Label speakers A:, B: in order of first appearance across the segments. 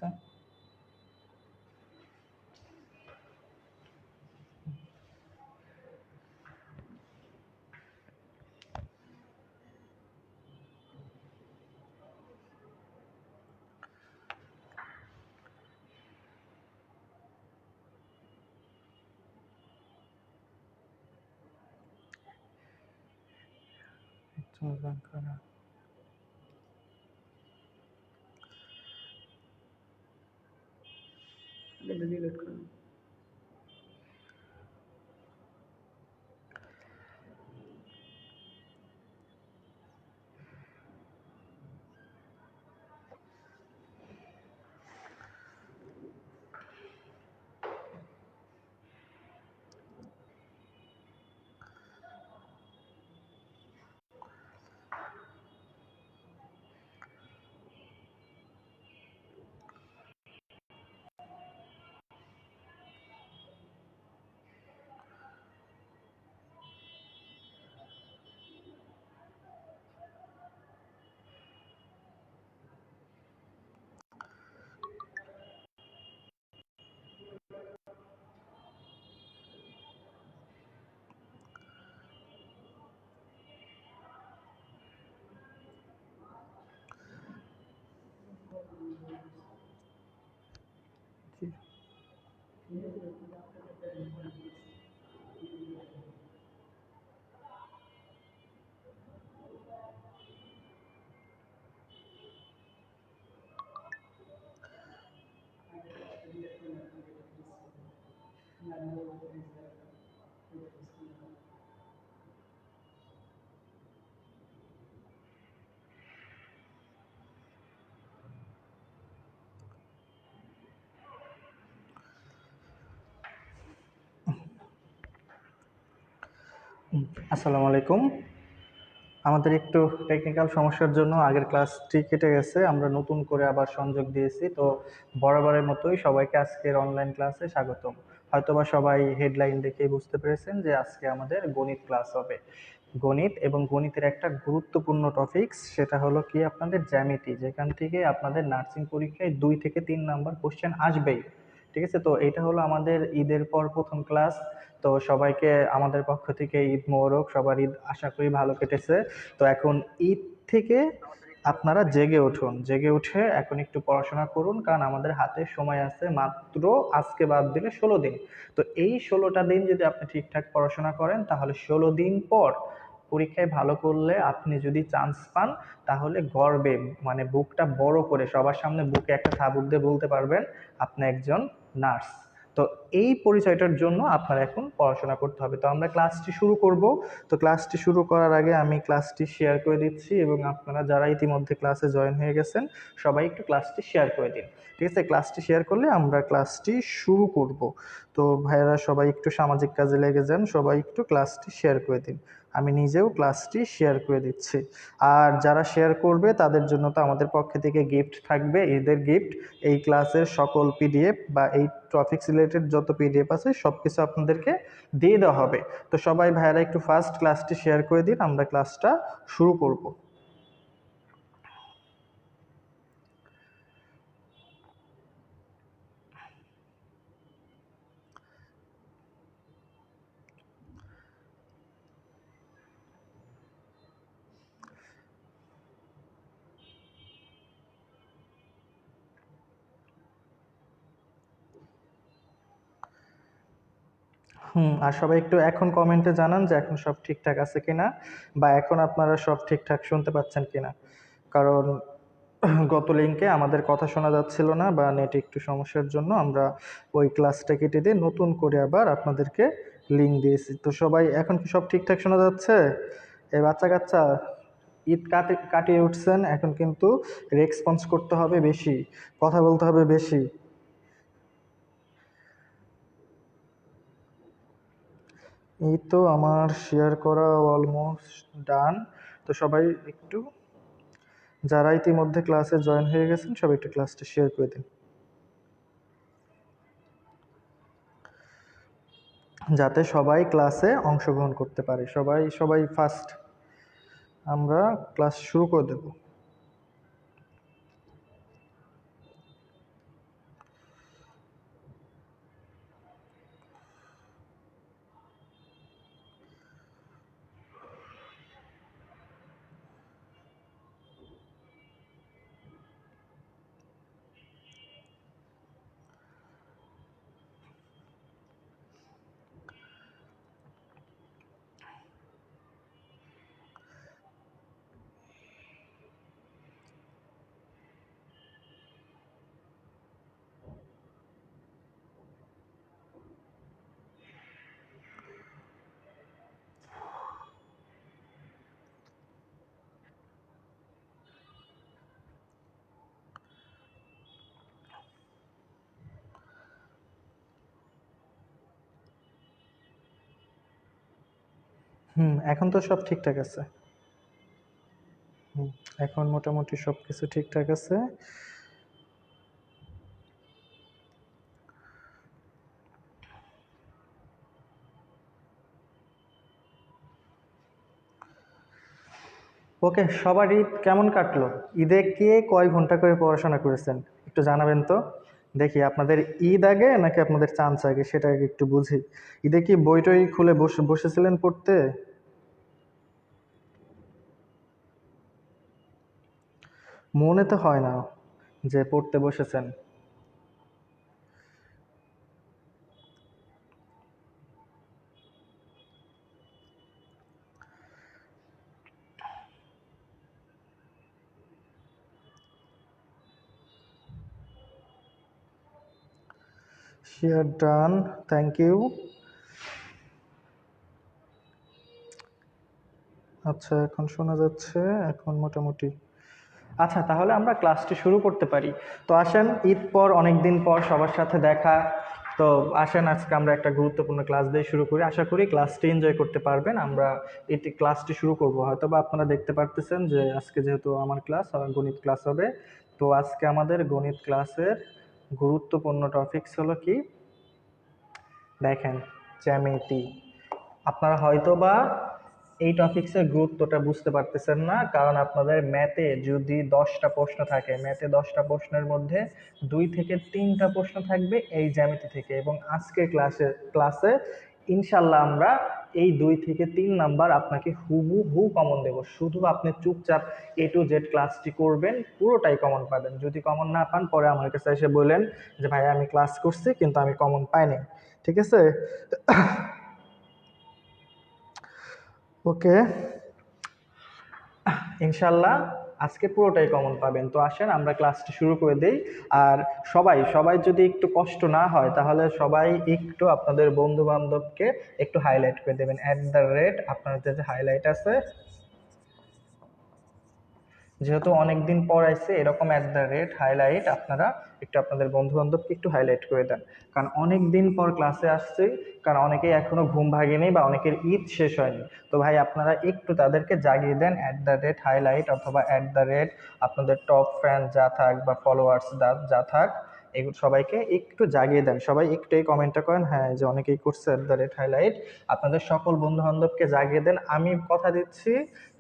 A: আসতেছে।
B: ডিলিট করুন।
A: আসসালামু আলাইকুম। আমাদের একটু টেকনিক্যাল সমস্যার জন্য আগের ক্লাসটি কেটে গেছে, আমরা নতুন করে আবার সংযোগ দিয়েছি। তো বরাবরের মতোই সবাইকে আজকের অনলাইন ক্লাসে স্বাগতম। হয়তোবা সবাই হেডলাইন দেখেই বুঝতে পেরেছেন যে আজকে আমাদের গণিত ক্লাস হবে। গণিত এবং গণিতের একটা গুরুত্বপূর্ণ টপিকস, সেটা হলো কি আপনাদের জ্যামিতি, যেখান থেকে আপনাদের নার্সিং পরীক্ষায় 2 থেকে 3 নাম্বার কোশ্চেন আসবেই। ঠিক আছে, তো এটা হলো আমাদের ঈদের পর প্রথম ক্লাস। তো সবাইকে আমাদের পক্ষ থেকে ঈদ মোবারক। সবার ঈদ আশা করি ভালো কেটেছে। তো এখন ঈদ থেকে আপনারা জেগে উঠুন, জেগে উঠে এখন একটু পড়াশোনা করুন, কারণ আমাদের হাতে সময় আছে মাত্র, আজকে বাদ দিলে 16 দিন। তো এই 16টা দিন যদি আপনি ঠিকঠাক পড়াশোনা করেন, তাহলে 16 দিন পর পরীক্ষায় ভালো করলে আপনি যদি চান্স পান, তাহলে গর্বে মানে বুকটা বড় করে সবার সামনে বুকে একটা থাবুক দিয়ে বলতে পারবেন আপনি একজন নার্স। তো এই পরিচয়টার জন্য আপনার এখন পড়াশোনা করতে হবে। তো আমরা ক্লাসটি শুরু করব। তো ক্লাসটি শুরু করার আগে আমি ক্লাসটি শেয়ার করে দিচ্ছি, এবং আপনারা যারা ইতিমধ্যে ক্লাসে জয়েন হয়ে গেছেন সবাই একটু ক্লাসটি শেয়ার করে দিন। ঠিক আছে, ক্লাসটি শেয়ার করলে আমরা ক্লাসটি শুরু করব। তো ভাইয়েরা সবাই একটু সামাজিক কাজে লেগে যান, সবাই একটু ক্লাসটি শেয়ার করে দিন। আমি নিজেও ক্লাসটি শেয়ার করে দিচ্ছি। আর যারা শেয়ার করবে তাদের জন্য তো আমাদের পক্ষ থেকে গিফট থাকবে, ঈদের গিফট। এই ক্লাসের সকল পিডিএফ বা এই টপিক্স রিলেটেড যত পিডিএফ আছে সব কিছু আপনাদেরকে দিয়ে দেওয়া হবে। তো সবাই ভাইয়ারা একটু ফার্স্ট ক্লাসটি শেয়ার করে দিন, আমরা ক্লাসটা শুরু করব। আর সবাই একটু এখন কমেন্টে জানান যে এখন সব ঠিকঠাক আছে কিনা, বা এখন আপনারা সব ঠিকঠাক শুনতে পাচ্ছেন কিনা। কারণ গত লিঙ্কে আমাদের কথা শোনা যাচ্ছিল না, বা নেটে একটু সমস্যার জন্য আমরা ওই ক্লাসটা কেটে দিয়ে নতুন করে আবার আপনাদেরকে লিঙ্ক দিয়েছি। তো সবাই এখন কি সব ঠিকঠাক শোনা যাচ্ছে? এই বাচ্চা কাচ্চা ঈদ কাটিয়ে উঠছেন, এখন কিন্তু রেসপন্স করতে হবে বেশি, কথা বলতে হবে বেশি। এই তো আমার শেয়ার করা অলমোস্ট ডান। তো সবাই একটু, যারা ইতিমধ্যে ক্লাসে জয়েন হয়ে গেছেন সবাই একটু ক্লাসটা শেয়ার করে দিন, যাতে সবাই ক্লাসে অংশগ্রহণ করতে পারে। সবাই সবাই ফার্স্ট আমরা ক্লাস শুরু করে দেব। এখন তো সব ঠিকঠাক আছে। এখন মোটামুটি সবকিছু ঠিকঠাক আছে। ওকে, সবার ঈদ কেমন কাটলো? ঈদে কে কয় ঘন্টা করে পড়াশোনা করেছেন একটু জানাবেন তো। দেখি আপনাদের ঈদ আগে নাকি আপনাদের চান্স আগে, সেটা আগে একটু বুঝি। ঈদে কি বই টই খুলে বসেছিলেন পড়তে? মনে তো হয় না যে পড়তে বসেছেন। Share done, thank you. আচ্ছা, এখন শোনা যাচ্ছে, এখন মোটামুটি। আচ্ছা, তাহলে আমরা ক্লাসটি শুরু করতে পারি। তো আসেন, ঈদ পর অনেক দিন পর সবার সাথে দেখা। তো আসেন, আজকে আমরা একটা গুরুত্বপূর্ণ ক্লাস দিয়ে শুরু করি। আশা করি ক্লাসটি এনজয় করতে পারবেন। আমরা এটি ক্লাসটি শুরু করব, হয়তো বা আপনারা দেখতে পারতেছেন যে আজকে যেহেতু আমার ক্লাস, আমার গণিত ক্লাস হবে। তো আজকে আমাদের গণিত ক্লাসের গুরুত্বপূর্ণ টপিকস হলো কি, দেখেন, জ্যামিতি। আপনারা হয়তো বা এই টপিক্সের গুরুত্বটা বুঝতে পারতেছেন না, কারণ আপনাদের ম্যাথে যদি 10টা প্রশ্ন থাকে, ম্যাথে 10টা প্রশ্নের মধ্যে 2 থেকে 3টা প্রশ্ন থাকবে এই জ্যামিতি থেকে। এবং আজকের ক্লাসে ইনশাল্লাহ আমরা এই 2 থেকে 3 নাম্বার আপনাকে হুবহু কমন দেব। শুধু আপনি চুপচাপ A to Z ক্লাসটি করবেন, পুরোটাই কমন পাবেন। যদি কমন না পান, পরে আমার কাছে এসে বললেন যে ভাই আমি ক্লাস করছি কিন্তু আমি কমন পাইনি। ঠিক আছে? ওকে, ইনশাল্লাহ আজকে পুরোটাই কমন পাবেন। তো আসেন আমরা ক্লাসটি শুরু করে দেই। আর সবাই সবাই যদি একটু কষ্ট না হয়, তাহলে সবাই একটু আপনাদের বন্ধু বান্ধবকে একটু হাইলাইট করে দেবেন। আপনাদের যে হাইলাইট আছে, যেহেতু অনেকদিন পর আসছে, এরকম হাইলাইট আপনারা একটু আপনাদের বন্ধু বান্ধবকে একটু হাইলাইট করে দেন। কারণ অনেক দিন পর ক্লাসে আসছে, কারণ অনেকেই এখনো ঘুম ভাগেনি বা অনেকের ঈদ শেষ হয়নি। তো ভাই আপনারা একটু তাদেরকে জাগিয়ে দেন, হাইলাইট অথবা আপনাদের টপ ফ্যান যা থাক বা ফলোয়ার্স যা থাক, এগুলো সবাইকে একটু জাগিয়ে দেন। সবাই একটু এই কমেন্টটা করেন, হ্যাঁ যে অনেকেই করছে হাইলাইট। আপনাদের সকল বন্ধু বান্ধবকে জাগিয়ে দেন। আমি কথা দিচ্ছি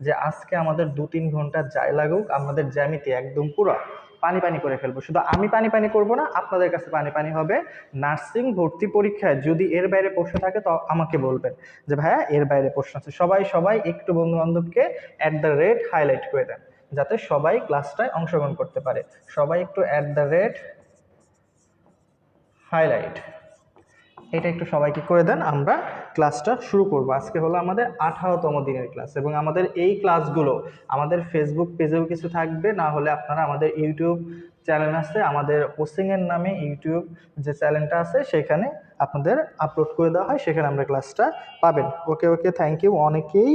A: যে আজকে আমাদের 2-3 ঘন্টা যাই লাগুক, আমাদের জ্যামিতি একদম পুরো পানি পানি করে ফেলবো। শুধু আমি পানি পানি করবো না, আপনাদের কাছে পানি পানি হবে। নার্সিং ভর্তি পরীক্ষায় যদি এর বাইরে প্রশ্ন থাকে তো আমাকে বলবেন যে ভাইয়া এর বাইরে প্রশ্ন আছে। সবাই সবাই একটু বন্ধু বান্ধবকে হাইলাইট করে দেন, যাতে সবাই ক্লাসটায় অংশগ্রহণ করতে পারে। সবাই একটু হাইলাইট, এটা একটু সবাইকে করে দেন। আমরা ক্লাসটা শুরু করব। আজকে হলো আমাদের 18তম দিনের ক্লাস, এবং আমাদের এই ক্লাসগুলো আমাদের ফেসবুক পেজেও কিছু থাকবে, না হলে আপনারা আমাদের ইউটিউব চ্যানেল আছে, আমাদের কোচিংয়ের নামে ইউটিউব যে চ্যানেলটা আছে সেখানে আপনাদের আপলোড করে দেওয়া হয়, সেখানে আমরা ক্লাসটা পাবেন। ওকে ওকে, থ্যাংক ইউ। অনেকেই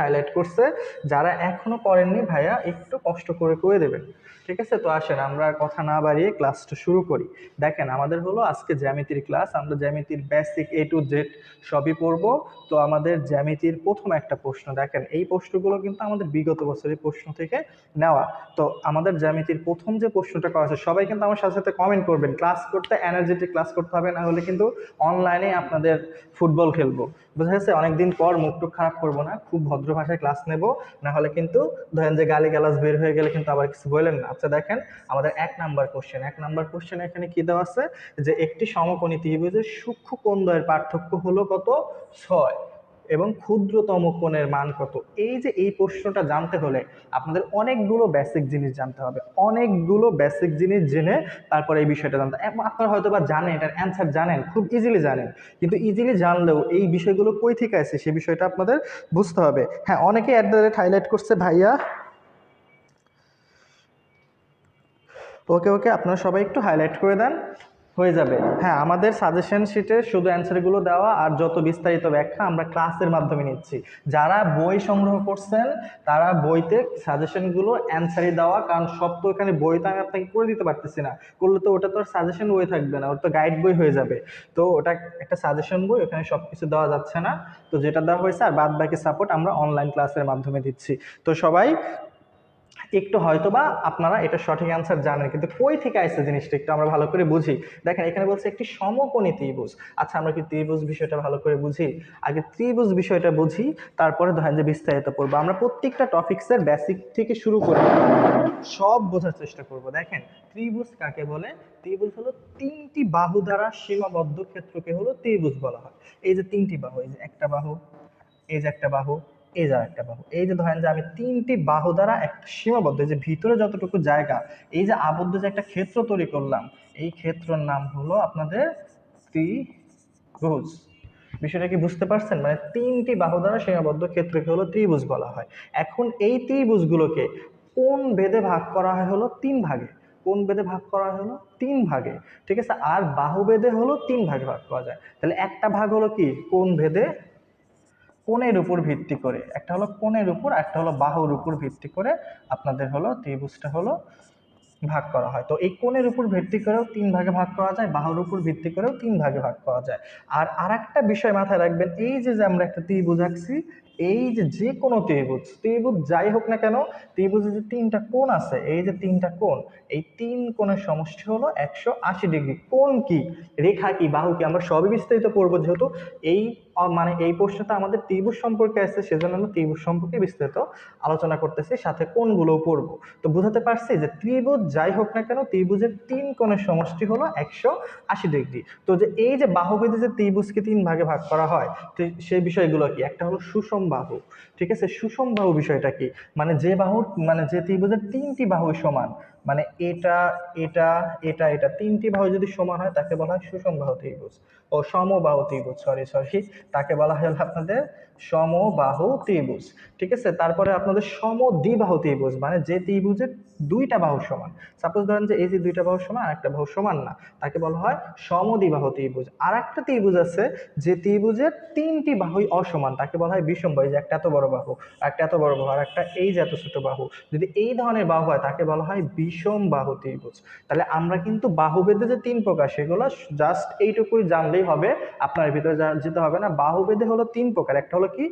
A: হাইলাইট করছে, যারা এখনো করেননি ভাইয়া একটু কষ্ট করে করে দেবেন। ঠিক আছে? তো আসেন আমরা কথা না বাড়িয়ে ক্লাসটা শুরু করি। দেখেন, আমাদের হলো আজকে জ্যামিতির ক্লাস। আমরা জ্যামিতির বেসিক A to Z সবই পড়বো। তো আমাদের জ্যামিতির প্রথম একটা প্রশ্ন দেখেন, এই প্রশ্নগুলো কিন্তু আমাদের বিগত বছরের প্রশ্ন থেকে নেওয়া। তো আমাদের জ্যামিতির প্রথম যে প্রশ্নটা করা আছে, সবাই কিন্তু আমার সাথে সাথে কমেন্ট করবেন। ক্লাস করতে এনার্জেটিক ক্লাস করতে হবে, না হলে কিন্তু অনলাইনে আপনাদের ফুটবল খেলবো। বুঝা গেছে? অনেকদিন পর মুখ টুক খারাপ করবো না, খুব ভদ্র ভাষায় ক্লাস নেব, না হলে কিন্তু ধরেন যে গালি গালাজ বের হয়ে গেলে কিন্তু আবার কিছু বললেন না। আচ্ছা দেখেন, আমাদের 1 নাম্বার কোশ্চেন এখানে কি দেওয়া আছে যে একটি সমকোণী ত্রিভুজের সূক্ষ্ম কোণদ্বয়ের পার্থক্য হলো কত? 6, এবং ক্ষুদ্রতম কোণের মান কত? এই যে এই প্রশ্নটা জানতে হলে আপনাদের অনেকগুলো বেসিক জিনিস জানতে হবে, অনেকগুলো বেসিক জিনিস জেনে তারপরে এই বিষয়টা জানতে। আপনারা হয়তো বা জানেন, এটার অ্যান্সার জানেন, খুব ইজিলি জানেন, কিন্তু ইজিলি জানলেও এই বিষয়গুলো কই থেকে আছে সে বিষয়টা আপনাদের বুঝতে হবে। হ্যাঁ, অনেকে হাইলাইট করছে ভাইয়া। ওকে ওকে, আপনারা সবাই একটু হাইলাইট করে দেন। হয়ে যাবে। হ্যাঁ, আমাদের সাজেশন শিটে শুধু অ্যান্সারগুলো দেওয়া, আর যত বিস্তারিত ব্যাখ্যা আমরা ক্লাসের মাধ্যমে নিচ্ছি। যারা বই সংগ্রহ করছেন তারা বইতে সাজেশনগুলো অ্যান্সারই দেওয়া, কারণ সব তো এখানে বইতে আমি আপনাকে করে দিতে পারতেছি না, করলে তো ওটা তো আর সাজেশন বই থাকবে না, ওটা তো গাইড বই হয়ে যাবে। তো ওটা একটা সাজেশন বই, ওখানে সব কিছু দেওয়া যাচ্ছে না। তো যেটা দেওয়া হয়েছে আর বাদ বাকি সাপোর্ট আমরা অনলাইন ক্লাসের মাধ্যমে দিচ্ছি। তো সবাই একটু হয়তোবা আপনারা এটা সঠিক অ্যান্সার জানেন, কিন্তু কই থেকে আসছে জিনিসটা একটু আমরা ভালো করে বুঝি। দেখেন এখানে বলছে একটি সমকোণী ত্রিভুজ। আচ্ছা, আমরা কি ত্রিভুজ বিষয়টা ভালো করে বুঝি? আগে ত্রিভুজ বিষয়টা বুঝি, তারপরে ধরেন যে বিস্তারিত পড়বো। আমরা প্রত্যেকটা টপিক্সের বেসিক থেকে শুরু করে সব বোঝার চেষ্টা করব। দেখেন ত্রিভুজ কাকে বলে? ত্রিভুজ হলো তিনটি বাহু দ্বারা সীমাবদ্ধ ক্ষেত্রকে হলো ত্রিভুজ বলা হয়। এই যে তিনটি বাহু, এই যে একটা বাহু, এই যে একটা বাহু, এই যে একটা বাহু, এই যে ধরেন যে আমি তিনটি বাহু দ্বারা একটা সীমাবদ্ধ, যে ভিতরে যতটুকু জায়গা, এই যে আবদ্ধ যে একটা ক্ষেত্র তৈরি করলাম, এই ক্ষেত্রের নাম হলো আপনাদের ত্রিভুজ। বিষয়টা কি বুঝতে পারছেন? মানে তিনটি বাহু দ্বারা সীমাবদ্ধ ক্ষেত্রকে হলো ত্রিভুজ বলা হয়। এখন এই ত্রিভুজগুলোকে কোন ভেদে ভাগ করা হয় হলো তিন ভাগে। কোন ভেদে ভাগ করা হলো? তিন ভাগে। ঠিক আছে, আর বাহু ভেদে হলো তিন ভাগে ভাগ করা যায়। তাহলে একটা ভাগ হলো কি কোন ভেদে, কোণের উপর ভিত্তি করে, একটা হলো কোণের উপর, একটা হলো বাহুর উপর ভিত্তি করে আপনাদের হলো ত্রিভুজটা হলো ভাগ করা হয়। তো এই কোণের উপর ভিত্তি করেও তিন ভাগে ভাগ করা যায়, বাহুর উপর ভিত্তি করেও তিন ভাগে ভাগ করা যায়। আর আরেকটা বিষয় মাথায় রাখবেন, এই যে যে আমরা একটা ত্রিভুজ আঁকছি, এই যে যে কোনো ত্রিভুজ, ত্রিভুজ যাই হোক না কেন, ত্রিভুজে যে তিনটা কোণ আছে, এই যে তিনটা কোণ, এই তিন কোণের সমষ্টি হলো 180 ডিগ্রি। কোণ কি, রেখা কি, বাহু কি, আমরা সবই বিস্তারিত পড়বো, যেহেতু এই মানে এই প্রশ্নটা আমাদের ত্রিভুজ সম্পর্কে আসছে, সেজন্য আমরা ত্রিভুজ সম্পর্কে বিস্তারিত আলোচনা করতেছি, সাথে কোণগুলোও পড়বো। তো বুঝাতে পারছি যে ত্রিভুজ যাই হোক না কেন, ত্রিভুজের তিন কোণের সমষ্টি হলো 180 ডিগ্রি। তো যে এই যে বাহুভেদে যে ত্রিভুজকে তিন ভাগে ভাগ করা হয়, সেই বিষয়গুলো কি? একটা হলো সুষম বাহু। ঠিক আছে, সুষম বাহু বিষয়টা কি? মানে যে বাহু, মানে যে ত্রিভুজের তিনটি বাহু সমান, মানে এটা এটা এটা এটা তিনটি বাহু যদি সমান হয় তাকে বলা হয় সুষম বাহু ত্রিভুজ। ও সমবাহু ত্রিভুজ, সরি সরি, তাকে বলা হয় আপনাদের সমবাহু ত্রিভুজ। ঠিক আছে, তারপরে আপনাদের সমদ্বিবাহু ত্রিভুজ, মানে যে ত্রিভুজের দুইটা বাহু সমান। সাপোজ ধরেন যে এই যে দুইটা বাহু সমান আর একটা বাহু সমান না, তাকে বলা হয় সমদ্বিবাহু ত্রিভুজ। আর একটা ত্রিভুজ আছে যে ত্রিভুজের তিনটি বাহুই অসমান, তাকে বলা হয় বিষমবাহু। এই যে একটা এত বড় বাহু, একটা এত বড় বাহু, আর একটা এই যে এত ছোট বাহু, যদি এই ধরনের বাহু হয় তাকে বলা হয় বিষম বাহু ত্রিভুজ। তাহলে আমরা কিন্তু বাহুভেদে যে তিন প্রকার সেগুলো জাস্ট এইটুকুই জানলেই হবে, আপনার ভিতরে যেতে হবে না। বাহুভেদে হলো তিন প্রকার, একটা হলো কি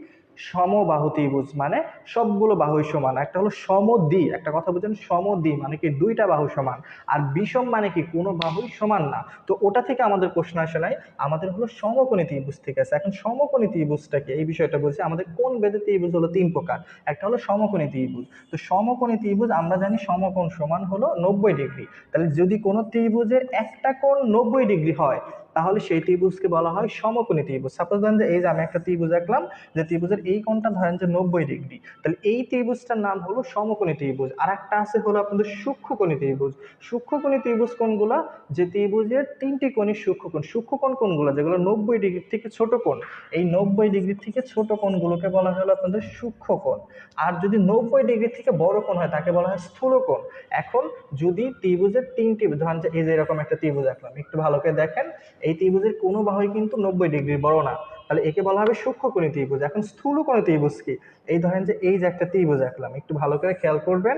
A: সমবাহু ত্রিভুজ, মানে সবগুলো বাহুই সমান। একটা হলো সমদ্বি, একটা কথা বুঝেন, সমদ্বি মানে কি দুইটা বাহু সমান। আর বিষম মানে কি কোনো বাহুই সমান না। তো ওটা থেকে আমাদের প্রশ্ন আসে নাই, আমাদের হলো সমকোণী ত্রিভুজ থেকে আছে। এখন সমকোণী ত্রিভুজটাকে, এই বিষয়টা বলছি, আমাদের কোন বেদে ত্রিভুজ হলো তিন প্রকার, একটা হলো সমকোণী ত্রিভুজ। তো সমকোণী ত্রিভুজ আমরা জানি সমকোণ সমান হলো 90 ডিগ্রি। তাহলে যদি কোনো ত্রিভুজের একটা কোণ 90 ডিগ্রি হয়, তাহলে সেই ত্রিভুজকে বলা হয় সমকোণী ত্রিভুজ। সাপোজ ধরেন যে এই যে আমি একটা ত্রিভুজ আঁকলাম, যে ত্রিভুজের এই কোণটা ধরেন যে 90 ডিগ্রি, তাহলে এই ত্রিভুজটার নাম হলো সমকোণী ত্রিভুজ। আর একটা আছে হলো আপনাদের সূক্ষ্মকোণী ত্রিভুজ। সূক্ষ্মকোণী ত্রিভুজ কোনগুলা? যে ত্রিভুজের তিনটি কোণই সূক্ষ্মকোণ। সূক্ষ্মকোণ কোনগুলো? যেগুলো 90 ডিগ্রি থেকে ছোট কোণ। এই 90 ডিগ্রি থেকে ছোট কোণগুলোকে বলা হলো আপনাদের সূক্ষ্মকোণ। আর যদি 90 ডিগ্রি থেকে বড় কোণ হয় তাকে বলা হয় স্থূলকোণ। এখন যদি ত্রিভুজের তিনটি, ধরেন যে এই যে এরকম একটা ত্রিভুজ আঁকলাম, একটু ভালো করে দেখেন, এই ত্রিভুজের কোনো বাহুই কিন্তু 90 ডিগ্রি বড় না, তাহলে একে বলা হবে সূক্ষ্মকোণী ত্রিভুজ। এখন স্থূলকোণী ত্রিভুজ কি? এই ধরেন যে এই যে একটা ত্রিভুজ আঁকলাম, একটু ভালো করে খেয়াল করবেন,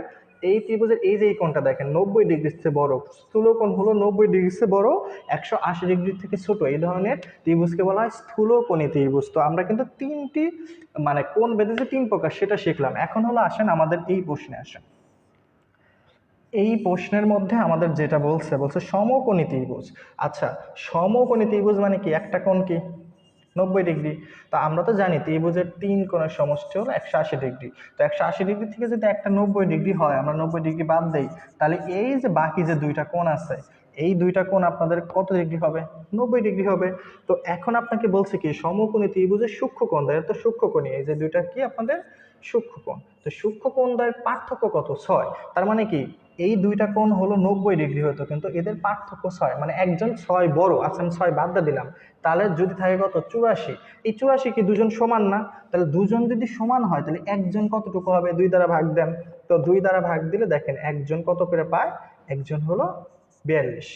A: এই ত্রিভুজের এই যে এই কোণটা দেখেন 90 ডিগ্রির চেয়ে বড়, স্থূলকোণ হলো 90 ডিগ্রির চেয়ে বড়, 180 ডিগ্রি থেকে ছোট, এই ধরনের ত্রিভুজকে বলা হয় স্থূলকোণী ত্রিভুজ। তো আমরা কিন্তু তিনটি মানে কোণ বেঁধে যে তিন প্রকার সেটা শিখলাম। এখন হলো আসেন আমাদের এই প্রশ্নে আসেন। এই প্রশ্নের মধ্যে আমাদের যেটা বলছে, বলছে সমকোণী ত্রিভুজ। আচ্ছা, সমকোণী ত্রিভুজ মানে কি? একটা কোণ কি 90 ডিগ্রি। তো আমরা তো জানি ত্রিভুজের তিন কোণের সমষ্টি হলো 180 ডিগ্রি। তো 180 ডিগ্রি থেকে যদি একটা 90 ডিগ্রি হয়, আমরা 90 ডিগ্রি বাদ দেই, তাহলে এই যে বাকি যে দুইটা কোণ আছে, এই দুইটা কোণ আপনাদের কত ডিগ্রি হবে? 90 ডিগ্রি হবে। তো এখন আপনাকে বলছে কি সমকোণী ত্রিভুজের সূক্ষ্মকোণ দ্বয়ের, তো সূক্ষ্মকোণী এই যে দুইটা কি আপনাদের সূক্ষ্মকোণ। তো সূক্ষ্মকোণ দ্বয়ের পার্থক্য কত? 6। তার মানে কি এই দুইটা কোণ হলো 90 ডিগ্রি হতো, কিন্তু এদের পার্থক্য 6, মানে একজন 6 বড়। আচ্ছা আমি 6 বাদ দিয়ে দিলাম, তাহলে যদি থাকে কত? 84। এই 84 কি দুজন সমান না? তাহলে দুজন যদি সমান হয় তাহলে একজন কতটুকু হবে? 2 দ্বারা ভাগ দেন। তো 2 দ্বারা ভাগ দিলে দেখেন একজন কত করে পায়? একজন হলো 42।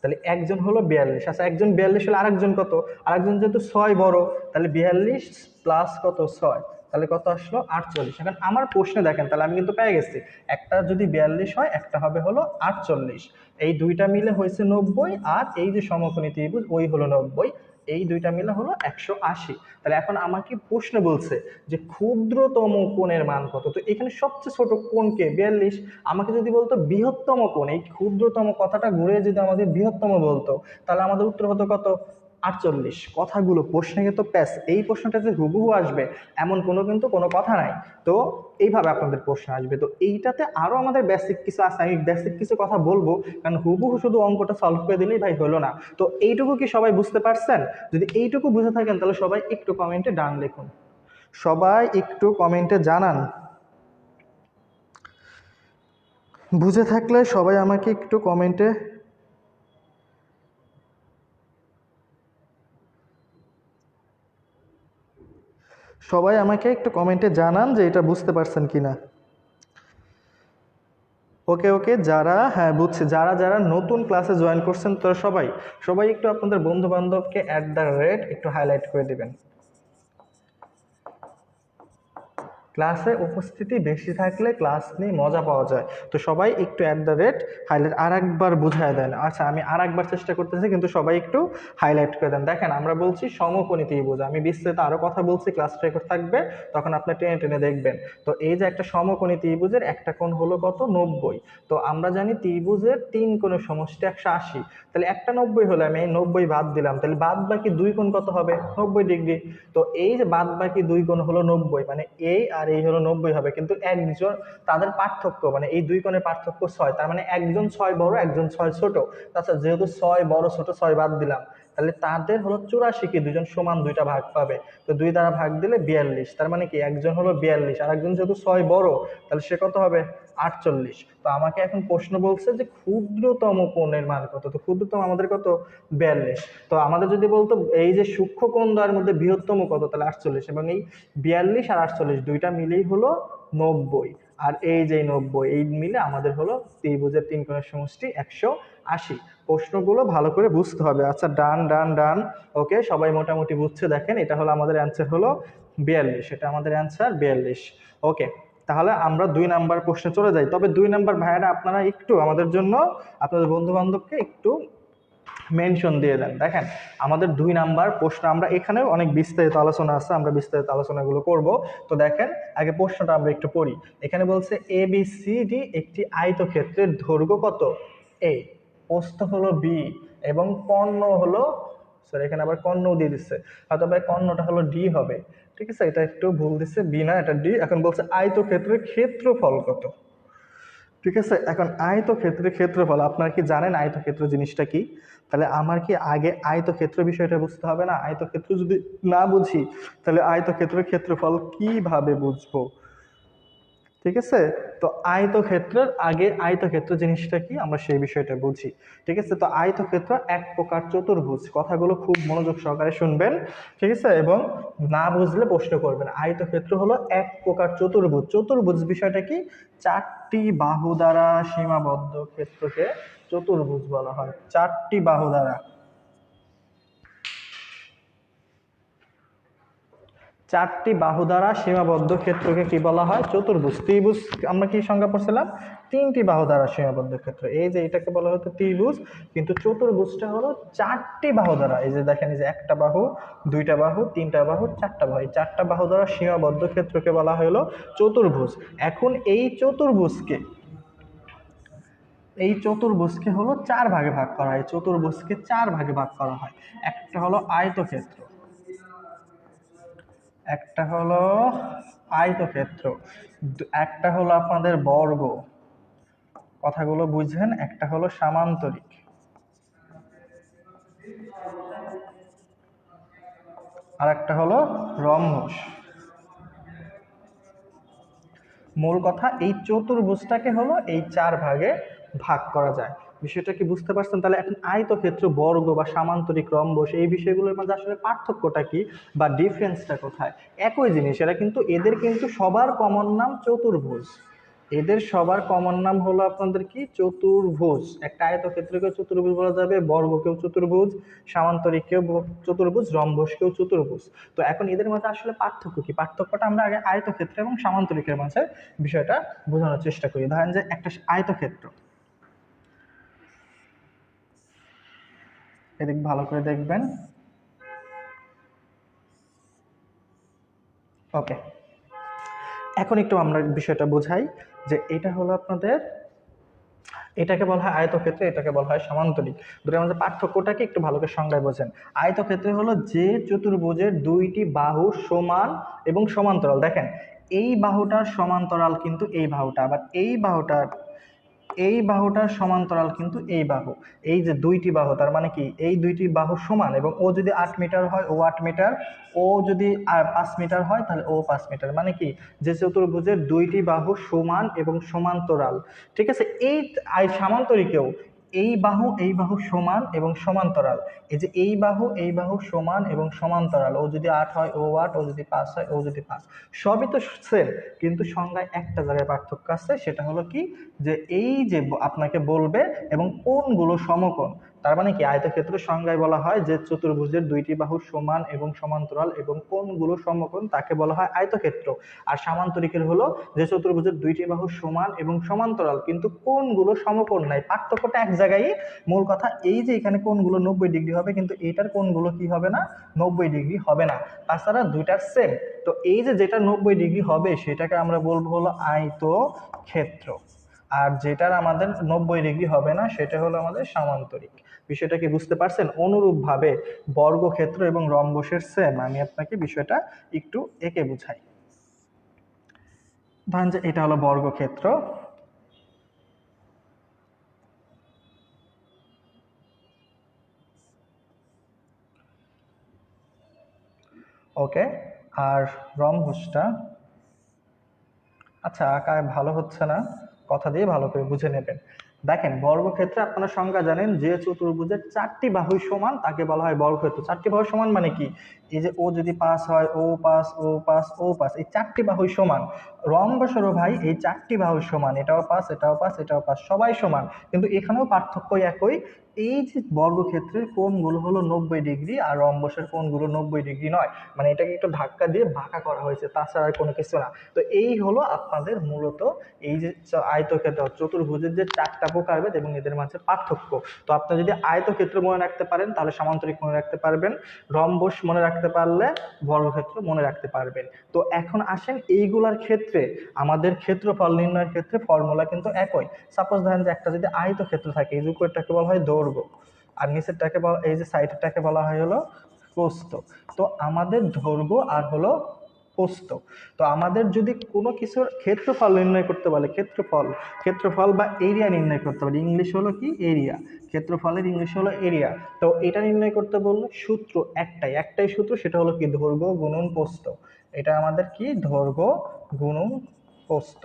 A: তাহলে একজন হলো 42। আচ্ছা, একজন 42 হলে আরেকজন কত? আরেকজন যেহেতু 6 বড়, তাহলে 42 প্লাস কত 6, তাহলে কত আসলো 48। এখন আমার প্রশ্নে দেখেন, তাহলে আমি কিন্তু পেয়ে গেছি, একটা যদি 42 হয় একটা হবে হলো 48, এই দুইটা মিলে হয়েছে 90, আর এই যে সমকোণী ত্রিভুজ ওই হলো 90, এই দুইটা মিলে হলো 180। তাহলে এখন আমাকে প্রশ্ন বলছে যে ক্ষুদ্রতম কোণের মান কত, তো এখানে সবচেয়ে ছোট কোণকে 42, আমাকে যদি বলতো বৃহত্তম কোণ, এই ক্ষুদ্রতম কথাটা ঘুরে যদি আমাদের বৃহত্তম বলতো, তাহলে আমাদের উত্তর হতো কত 48। কথাগুলো প্রশ্নে কিন্তু প্যাস, এই প্রশ্নটাতে হুবহু আসবে এমন কিন্তু কোনো কথা নাই। তো এইভাবে আপনাদের প্রশ্ন আসবে। তো এইটাতে আরো আমাদের বেসিক কিছু আছে, আমি বেসিক কিছু কথা বলবো, কারণ হুবহু শুধু অঙ্কটা সলভ করে দিলেই ভাই হলো না। তো এইটুকু কি সবাই বুঝতে পারছেন? যদি এইটুকু বুঝে থাকেন তাহলে সবাই একটু কমেন্টে ডান লিখুন, সবাই একটু কমেন্টে জানান। বুঝে থাকলে সবাই আমাকে একটু কমেন্টে জানান যে এটা বুঝতে পারছেন কিনা। ওকে ওকে, যারা, হ্যাঁ বুঝছি, যারা যারা নতুন ক্লাসে জয়েন করছেন তো সবাই সবাই একটু আপনাদের বন্ধু বান্ধবকে একটু হাইলাইট করে দিবেন। ক্লাসে উপস্থিতি বেশি থাকলে ক্লাস নিয়ে মজা পাওয়া যায়। তো সবাই একটু হাইলাইট আর একবার বুঝায় দেন। আচ্ছা, আমি আর একবার চেষ্টা করতেছি, কিন্তু সবাই একটু হাইলাইট করে দেন। দেখেন, আমরা বলছি সমকোণী ত্রিভুজ, আমি বিস্তারিত আরো কথা বলছি, ক্লাস রেকর্ড থাকবে, তখন আপনি টেনে টেনে দেখবেন। তো এই যে একটা সমকোণী ত্রিভুজের একটা কোণ হলো কত 90, তো আমরা জানি ত্রিভুজের 3 কোণের সমষ্টি 180, তাহলে একটা 90 হলে আমি এই 90 বাদ দিলাম, তাহলে বাদ বাকি 2 কোণ কত হবে 90°। তো এই যে বাদ বাকি 2 কোণ হলো 90, মানে এই আর এই হলো 90 হবে, কিন্তু একজন, তাদের পার্থক্য মানে এই 2 কোণের পার্থক্য 6, তার মানে একজন 6 বড় একজন 6 ছোট। আচ্ছা, যেহেতু 6 বড় ছোট 6 বাদ দিলাম, তাহলে তাদের হলো 84, কি দুজন সমান দুইটা ভাগ পাবে, তো 2 দ্বারা ভাগ দিলে 42, তার মানে কি একজন হলো 42 আর একজন যেহেতু 6 বড়, তাহলে সে কত হবে 48। তো আমাকে এখন প্রশ্ন বলছে যে ক্ষুদ্রতম কোণের মান কত, তো ক্ষুদ্রতম আমাদের কত 42। তো আমাদের যদি বলতো এই যে সূক্ষ্ম কোণ দ্বয়ের মধ্যে বৃহত্তম কত, তাহলে 48, এবং এই 42 আর 48 দুইটা মিলেই হলো 90, আর এই যে 90 এই মিলে আমাদের হলো ত্রিভুজের 3 কোণের সমষ্টি 180। প্রশ্নগুলো ভালো করে বুঝতে হবে। আচ্ছা, ডান ডান ডান, ওকে, সবাই মোটামুটি বুঝছে। দেখেন, এটা হলো আমাদের অ্যান্সার হলো 42, এটা আমাদের অ্যান্সার 42। ওকে, তাহলে আমরা 2 নাম্বার প্রশ্নে চলে যাই। তবে 2 নাম্বার ভাইয়ারা আপনারা একটু আমাদের জন্য আপনাদের বন্ধু বান্ধবকে একটু মেনশন দিয়ে দেন। দেখেন, আমাদের 2 নাম্বার প্রশ্ন, আমরা এখানেও অনেক বিস্তারিত আলোচনা আছে, আমরা বিস্তারিত আলোচনাগুলো করব। তো দেখেন, আগে প্রশ্নটা আমরা একটু পড়ি। এখানে বলছে ABCD একটি আয়তক্ষেত্রের দৈর্ঘ্য কত A, প্রস্থ হলো B, এবং কর্ণ হলো, সরি এখানে আবার কর্ণ দিয়ে দিচ্ছে, হয়তো ভাই কর্ণটা হলো D হবে, ঠিক আছে, এটা একটু ভুল দিচ্ছে, B না, এটা D। এখন বলছে আয়তক্ষেত্রের ক্ষেত্রফল কত, ঠিক আছে। এখন আয়তক্ষেত্রের ক্ষেত্রফল, আপনারা কি জানেন আয়তক্ষেত্র জিনিসটা কি? তাহলে আমার কি আগে আয়তক্ষেত্র বিষয়টা বুঝতে হবে না? আয়তক্ষেত্র যদি না বুঝি তাহলে আয়তক্ষেত্রের ক্ষেত্রফল কিভাবে বুঝবো? ঠিক আছে। তো আয়তক্ষেত্রের আগে আয়তক্ষেত্র জিনিসটা কি আমরা সেই বিষয়টা বুঝি। ঠিক আছে, তো আয়তক্ষেত্র এক প্রকার চতুর্ভুজ, কথাগুলো খুব মনোযোগ সহকারে শুনবেন, ঠিক আছে, এবং না বুঝলে প্রশ্ন করবেন। আয়তক্ষেত্র হলো এক প্রকার চতুর্ভুজ। চতুর্ভুজ বিষয়টা কি? 4টি বাহু দ্বারা সীমাবদ্ধ ক্ষেত্রকে চতুর্ভুজ বলা হয়। 4টি বাহু দ্বারা, 4টি বাহু দ্বারা সীমাবদ্ধ ক্ষেত্রকে কি বলা হয়? চতুর্ভুজ। ত্রিভুজ আমরা কি সংজ্ঞা পড়ছিলাম? 3টি বাহু দ্বারা সীমাবদ্ধ ক্ষেত্র, এই যে এটাকে বলা হতো ত্রিভুজ, কিন্তু চতুর্ভুজটা হলো 4টি বাহু দ্বারা, এই যে দেখেন, এই যে একটা বাহু, দুইটা বাহু, তিনটা বাহু, চারটা বাহু, এই 4টা বাহু দ্বারা সীমাবদ্ধ ক্ষেত্রকে বলা হলো চতুর্ভুজ। এখন এই চতুর্ভুজকে হলো 4 ভাগে ভাগ করা হয়, চতুর্ভুজকে 4 ভাগে ভাগ করা হয়। একটা হলো আয়তক্ষেত্র, একটা হলো আয়তক্ষেত্র, একটা হলো আপনাদের বর্গ, কথাগুলো বুঝেন, একটা হলো সামান্তরিক, আর একটা হলো রম্বস। মূল কথা, এই চতুর্ভুজটাকে হলো এই 4 ভাগে ভাগ করা যায়। বিষয়টা কি বুঝতে পারছেন? তাহলে এখন আয়তক্ষেত্র, বর্গ বা সামান্তরিক, রম্বস, এই বিষয়গুলোর মধ্যে আসলে পার্থক্যটা কি বা ডিফারেন্সটা কোথায়? একই জিনিস, এরা কিন্তু, এদের কিন্তু সবার কমন নাম চতুর্ভুজ। এদের সবার কমন নাম হলো আপনাদের কি, চতুর্ভুজ। একটা আয়তক্ষেত্রকে চতুর্ভুজ বলা যাবে, বর্গকেও চতুর্ভুজ, সামান্তরিককেও চতুর্ভুজ, রম্বসকেও চতুর্ভুজ। তো এখন এদের মধ্যে আসলে পার্থক্য কি, পার্থক্যটা আমরা আগে আয়তক্ষেত্র এবং সামান্তরিকের মাঝে বিষয়টা বোঝানোর চেষ্টা করি। ধরেন যে একটা আয়তক্ষেত্র, এদিক ভালো করে দেখবেন। ওকে, এখন একটু আমরা বিষয়টা বোঝাই যে এটা হলো আপনাদের, এটাকে বলা হয় আয়তক্ষেত্র, এটাকে বলা হয় সামান্তরিক। দুটোর মধ্যে পার্থক্যটাকে একটু ভালো করে সংজ্ঞায় বোঝেন। আয়তক্ষেত্র হলো যে চতুর্ভুজের দুইটি বাহু সমান এবং সমান্তরাল। দেখেন এই বাহুটার সমান্তরাল কিন্তু এই বাহুটা, আবার এই বাহুটার সমান্তরাল কিন্তু এই বাহু। এই যে দুইটি বাহু, তার মানে কি এই দুইটি বাহু সমান, এবং ও যদি 8 মিটার হয় ও 8 মিটার, ও যদি 5 মিটার হয় তাহলে ও 5 মিটার। মানে কি, যে চতুর্ভুজের দুইটি বাহু সমান এবং সমান্তরাল, ঠিক আছে। এই সামান্তরিকেও এই বাহু সমান এবং সমান্তরাল। এই যে এই বাহু সমান এবং সমান্তরাল, ও যদি 8 হয় ও 8, ও যদি 5 হয় ও যদি 5, সবই তো সেম, কিন্তু সংজ্ঞায় একটা জায়গায় পার্থক্য আছে, সেটা হলো কি, যে এই যে আপনাকে বলবে এবং কোণগুলো সমকোণ। তার মানে কি, আয়তক্ষেত্রের সংজ্ঞায় বলা হয় যে চতুর্ভুজের দুইটি বাহু সমান এবং সমান্তরাল এবং কোণগুলো সমকোণ, তাকে বলা হয় আয়তক্ষেত্র। আর সামান্তরিকের হলো যে চতুর্ভুজের দুইটি বাহু সমান এবং সমান্তরাল কিন্তু কোণগুলো সমকোণ নাই। পার্থক্যটা এক জায়গায়, মূল কথা এই যে এখানে কোণগুলো 90 ডিগ্রি হবে, কিন্তু এইটার কোণগুলো কি হবে না, 90 ডিগ্রি হবে না। তাছাড়া দুইটার সেম। তো এই যে যেটা 90 ডিগ্রি হবে সেটাকে আমরা বলবো হলো আয়তক্ষেত্র, আর যেটার আমাদের 90 ডিগ্রি হবে না সেটা হলো আমাদের সামান্তরিক। বিষয়টা কি বুঝতে পারছেন? অনুরূপভাবে বর্গক্ষেত্র এবং রম্বসের সেম। আমি আপনাকে বিষয়টা একটু এঁকে বুঝাই। ধরেন যে এটা হলো বর্গক্ষেত্র, ওকে। আর রম্বসটা, আচ্ছা আঁকা ভালো হচ্ছে না, কথা দিয়ে ভালো করে বুঝে নেবেন। দেখেন বর্গক্ষেত্রে আপনারা সংজ্ঞা জানেন, যে চতুর্ভুজের 4টি বাহু সমান তাকে বলা হয় বর্গক্ষেত্র। 4টি বাহু সমান মানে কি, এই যে ও যদি 5 হয় ও 5, ও 5, ও 5, এই 4টি বাহু সমান। রম্বসেরও ভাই এই 4টি বাহু সমান, এটাও 5, এটাও 5, এটাও 5, সবাই সমান, কিন্তু এখানেও পার্থক্য একই। এই যে বর্গক্ষেত্রের কোণগুলো হলো 90 ডিগ্রি আর রম্বসের কোণগুলো 90 ডিগ্রি নয়, মানে এটাকে একটু ধাক্কা দিয়ে বাঁকা করা হয়েছে, তাছাড়া আর কোনো কিছু না। তো এই হলো আপনাদের মূলত এই যে আয়তক্ষেত্র চতুর্ভুজের যে 4টা প্রকারভেদ এবং এদের মাঝে পার্থক্য। তো আপনি যদি আয়তক্ষেত্র মনে রাখতে পারেন তাহলে সামান্তরিক মনে রাখতে পারবেন, রম্বস মনে রাখতে পারলে বর্গক্ষেত্র মনে রাখতে পারবেন। তো এখন আসেন এইগুলার ক্ষেত্রে আমাদের ক্ষেত্রফল নির্ণয়ের ক্ষেত্রে ফর্মুলা কিন্তু একই। সাপোজ ধরেন যে একটা যদি আয়তক্ষেত্র থাকে, এই যে উপরেরটাকে বলা হয় দৈর্ঘ্য আর নিচেরটাকে বলা, এই যে সাইডেরটাকে বলা হয় হলো প্রস্থ। তো আমাদের দৈর্ঘ্য আর হলো প্রস্থ। তো আমাদের যদি কোনো কিছুর ক্ষেত্রফল নির্ণয় করতে বলে, ক্ষেত্রফল বা এরিয়া নির্ণয় করতে বলে, ইংলিশ হলো কি এরিয়া, ক্ষেত্রফলের ইংলিশ হলো এরিয়া। তো এটা নির্ণয় করতে বললে সূত্র একটাই সূত্র, সেটা হলো কি দৈর্ঘ্য গুণন প্রস্থ। এটা আমাদের কি, দৈর্ঘ্য গুণন প্রস্থ,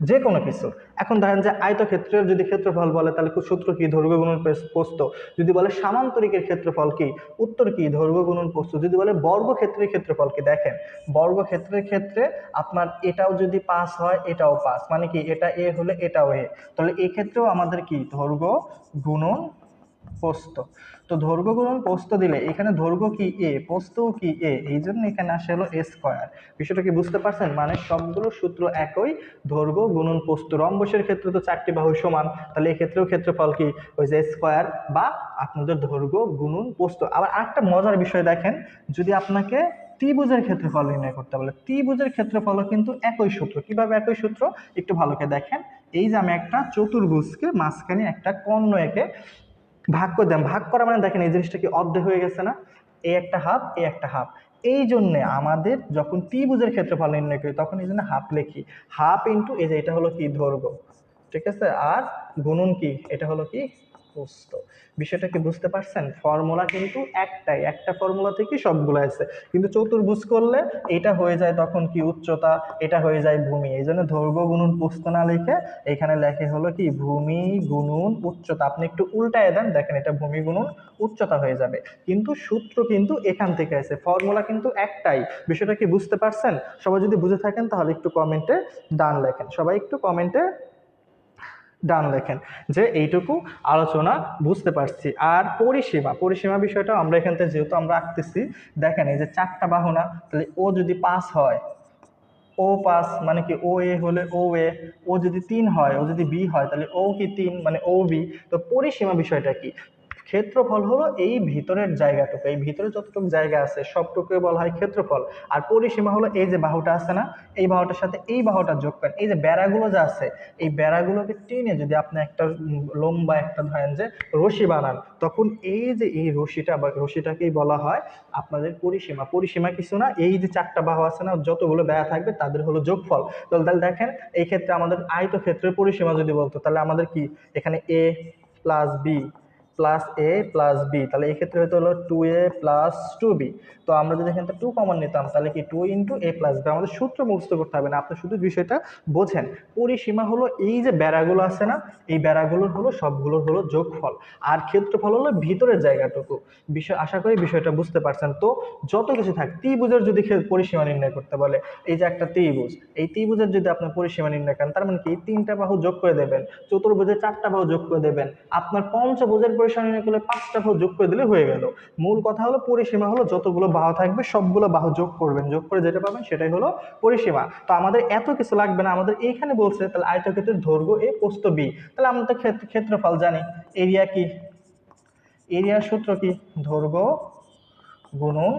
A: যে কোনো কিছু। এখন ধরেন যে আয়তক্ষেত্রের যদি ক্ষেত্রফল বলে তাহলে সূত্র কি, দৈর্ঘ্য গুণন প্রস্থ। যদি বলে সামান্তরিকের ক্ষেত্রফল কি, উত্তর কি, দৈর্ঘ্য গুণন প্রস্থ। যদি বলে বর্গক্ষেত্রের ক্ষেত্রফল কি, দেখেন বর্গক্ষেত্রের ক্ষেত্রে আপনার এটাও যদি 5 হয় এটাও 5, মানে কি এটা এ হলে এটাও এ, তাহলে এই ক্ষেত্রেও আমাদের কি, দৈর্ঘ্য গুণন প্রস্থ। তো দৈর্ঘ্য গুণন প্রস্থ দিলে এখানে দৈর্ঘ্য কি এ, প্রস্থও কি এ, এই জন্য এখানে আসে হলো এ স্কয়ার। বিষয়টা কি বুঝতে পারছেন? মানে সবগুলো সূত্র একই, দৈর্ঘ্য গুণন প্রস্থ। রম্বসের ক্ষেত্রে তো 4টি বাহু সমান, তাহলে এক্ষেত্রেও ক্ষেত্রফল কি, ওই যে স্কয়ার বা আপনাদের দৈর্ঘ্য গুণন প্রস্থ। আবার আরেকটা মজার বিষয় দেখেন, যদি আপনাকে ত্রিভুজের ক্ষেত্রফল নির্ণয় করতে বলে, ত্রিভুজের ক্ষেত্রফলও কিন্তু একই সূত্র। কিভাবে একই সূত্র, একটু ভালো করে দেখেন। এই যে আমি একটা চতুর্ভুজকে মাঝখানে একটা কর্ণ এঁকে ভাগ করে দিলাম, ভাগ করা মানে দেখেন এই জিনিসটা কি অর্ধেক হয়ে গেছে না, এই একটা হাফ এই একটা হাফ। এই জন্য আমাদের যখন ত্রিভুজের ক্ষেত্রফল নির্ণয় করি তখন এই জন্য হাফ লিখি, হাফ ইন্টু এই যে এটা হলো কি দৈর্ঘ্য, ঠিক আছে, আর গুণন কি, এটা হলো কি প্রস্থ। বিষয়টা কি বুঝতে পারছেন? ফর্মুলা কিন্তু একটাই, একটা ফর্মুলা থেকে সবগুলো আছে, কিন্তু চতুর্ভুজ করলে এটা হয়ে যায় তখন কি উচ্চতা, এটা হয়ে যায় ভূমি। এই জন্য দৈর্ঘ্য গুণন প্রস্থ না লিখে এখানে লেখে হলো কি ভূমি গুণন উচ্চতা। আপনি একটু উল্টায় দেন, দেখেন এটা ভূমি গুণন উচ্চতা হয়ে যাবে, কিন্তু সূত্র কিন্তু এখান থেকে আছে, ফর্মুলা কিন্তু একটাই। বিষয়টা কি বুঝতে পারছেন? সবাই যদি বুঝে থাকেন তাহলে একটু কমেন্টে ডান লেখেন, সবাই একটু কমেন্টে ডান লেখেন যে এইটুকু আলোচনা বুঝতে পারছি। আর পরিসীমা, পরিসীমা বিষয়টা আমরা এখান থেকে যেহেতু আমরা আঁকতেছি, দেখেন এই যে চারটা বাহু না, তাহলে ও যদি 5 হয়, ও 5 মানে কি ও এ হলে ও এ, ও যদি 3 হয়, ও যদি বি হয়, তাহলে ও কি 3 মানে ও বি। তো পরিসীমা বিষয়টা কি? ক্ষেত্রফল হলো এই ভিতরের জায়গাটুকু, এই ভিতরে যতটুকু জায়গা আছে সবটুকুই বলা হয় ক্ষেত্রফল। আর পরিসীমা হলো এই যে বাহুটা আছে না, এই বাহুটার সাথে এই বাহুটা যোগ করেন, এই যে বেড়াগুলো যা আছে এই বেড়াগুলোকে টেনে যদি আপনি একটা লম্বা একটা ধরেন যে রশি বানান, তখন এই যে এই রশিটা বা রশিটাকেই বলা হয় আপনাদের পরিসীমা। পরিসীমা কিছু না, এই যে চারটা বাহু আছে না, যতগুলো বেড়া থাকবে তাদের হলো যোগফল। তাহলে দেখেন এই ক্ষেত্রে আমাদের আয়তক্ষেত্রের পরিসীমা যদি বলতো, তাহলে আমাদের কি এখানে এ প্লাস বি প্লাস এ প্লাস বি, তাহলে এই ক্ষেত্রে হয়তো হলো 2a প্লাস 2b। তো আমরা যদি এখান থেকে 2 কমন নিতাম, তাহলে কি 2 ইন্টু এ প্লাস বি। আমাদের সূত্র মুখস্থ করতে হবে না, আপনি শুধু বিষয়টা বোঝেন। পরিসীমা হলো এই যে বেড়াগুলো আছে না, এই বেড়াগুলোর হলো সবগুলোর হলো যোগফল। আর ক্ষেত্রফল হলো ভিতরের জায়গাটুকু। বিষয় আশা করি বিষয়টা বুঝতে পারছেন। তো যত কিছু থাক, ত্রিভুজের যদি পরিসীমা নির্ণয় করতে বলে, এই যে একটা ত্রিভুজ, এই ত্রিভুজের যদি আপনার পরিসীমা নির্ণয় করেন, তার মানে কি তিনটা বাহু যোগ করে দেবেন, চতুর্ভুজের চারটা বাহু যোগ করে দেবেন, আপনার পঞ্চভুজের পরিসীমা নির্ণয় করলে পাঁচটা বাহু যোগ করে দিলে হয়ে গেল। মূল কথা হলো পরিসীমা হলো যতগুলো বাহু থাকবে সবগুলো বাহু যোগ করবেন, যোগ করে যেটা পাবেন সেটাই হলো পরিসীমা। তো আমাদের এত কিছু লাগবে না, আমাদের এইখানে বলছে তাহলে আয়তক্ষেত্রের দৈর্ঘ্য এ প্রস্থ বি, তাহলে আমরা তো ক্ষেত্রফল জানি। এরিয়া কি? এরিয়ার সূত্র কি? দৈর্ঘ্য গুণন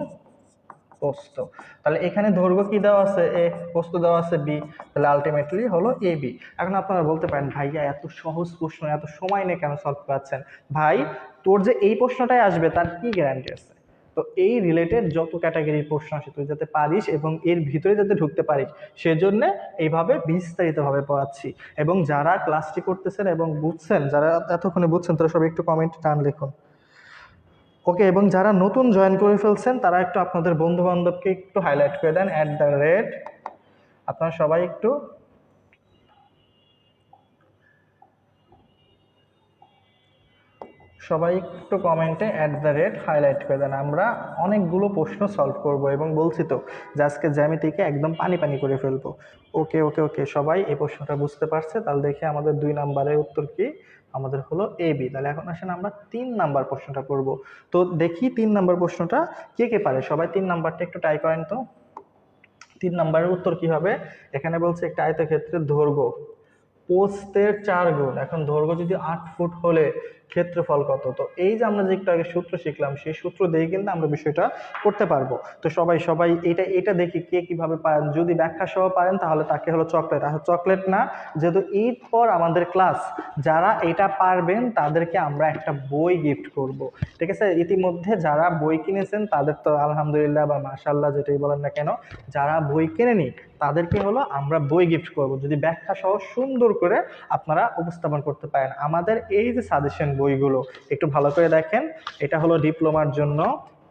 A: প্রস্থ। তাহলে এখানে দৈর্ঘ্য কি দেওয়া আছে এ, প্রস্থ দেওয়া আছে বি, তাহলে আলটিমেটলি হলো এ বি। এখন আপনারা বলতে পারেন ভাইয়া এত সহজ প্রশ্ন এত সময় নিয়ে কেন সলভ করাচ্ছেন? ভাই তোর যে এই প্রশ্নটাই আসবে তার কি গ্যারান্টি আছে? তো এই রিলেটেড যত ক্যাটাগরির প্রশ্ন আসে তুই যাতে পারিস এবং এর ভিতরে যাতে ঢুকতে পারিস সেজন্য এইভাবে বিস্তারিতভাবে পড়াচ্ছি। এবং যারা ক্লাসটি করতেছেন এবং বুঝছেন, যারা এতক্ষণে বুঝছেন, তারা সবাই একটু কমেন্ট টান লিখুন। ওকে, এবং যারা নতুন জয়েন করে ফেলছেন তারা একটু আপনাদের বন্ধু বান্ধবকে একটু হাইলাইট করে দেন @, আপনারা সবাই একটু কমেন্টে হাইলাইট করে দেন। আমরা অনেকগুলো প্রশ্ন সলভ করব এবং বলছি তো যে আজকে জ্যামিতিকে একদম পানি পানি করে ফেলবো। ওকে ওকে ওকে, সবাই এই প্রশ্নটা বুঝতে পারছে? তাহলে দেখে আমাদের 2 নাম্বারের উত্তর কি? আমাদের হলো এ বি। তাহলে এখন আসেন আমরা 3 নাম্বার প্রশ্নটা করব। তো দেখি 3 নাম্বার প্রশ্নটা কে কে পারে, সবাই 3 নাম্বারটা একটু ট্রাই করেন তো। 3 নাম্বারের উত্তর কি হবে? এখানে বলছে একটা আয়তক্ষেত্রের দৈর্ঘ্য প্রস্থের 4 গুণ। এখন দৈর্ঘ্য যদি 8 ফুট হলে ক্ষেত্রফল কত? তো এই যে আমরা যে একটু আগে সূত্র শিখলাম সেই সূত্র দিয়ে কিন্তু আমরা বিষয়টা করতে পারবো। তো সবাই সবাই এটা দেখি কে কিভাবে পারেন। যদি ব্যাখ্যা সহ পারেন তাহলে তাকে হলো চকলেট, আর চকলেট না, যেহেতু ঈদ পর আমাদের ক্লাস, যারা এটা পারবেন তাদেরকে আমরা একটা বই গিফট করব। ঠিক আছে? ইতিমধ্যে যারা বই কিনেছেন তাদের তো আলহামদুলিল্লাহ বা মাশাআল্লাহ যেটাই বলেন না কেন, যারা বই কেনেনি তাদেরকে হলো আমরা বই গিফট করব যদি ব্যাখ্যা সহ সুন্দর করে আপনারা উপস্থাপন করতে পারেন। আমাদের এই যে সাজেশন বইগুলো একটু ভালো করে দেখেন, এটা হলো ডিপ্লোমার জন্য,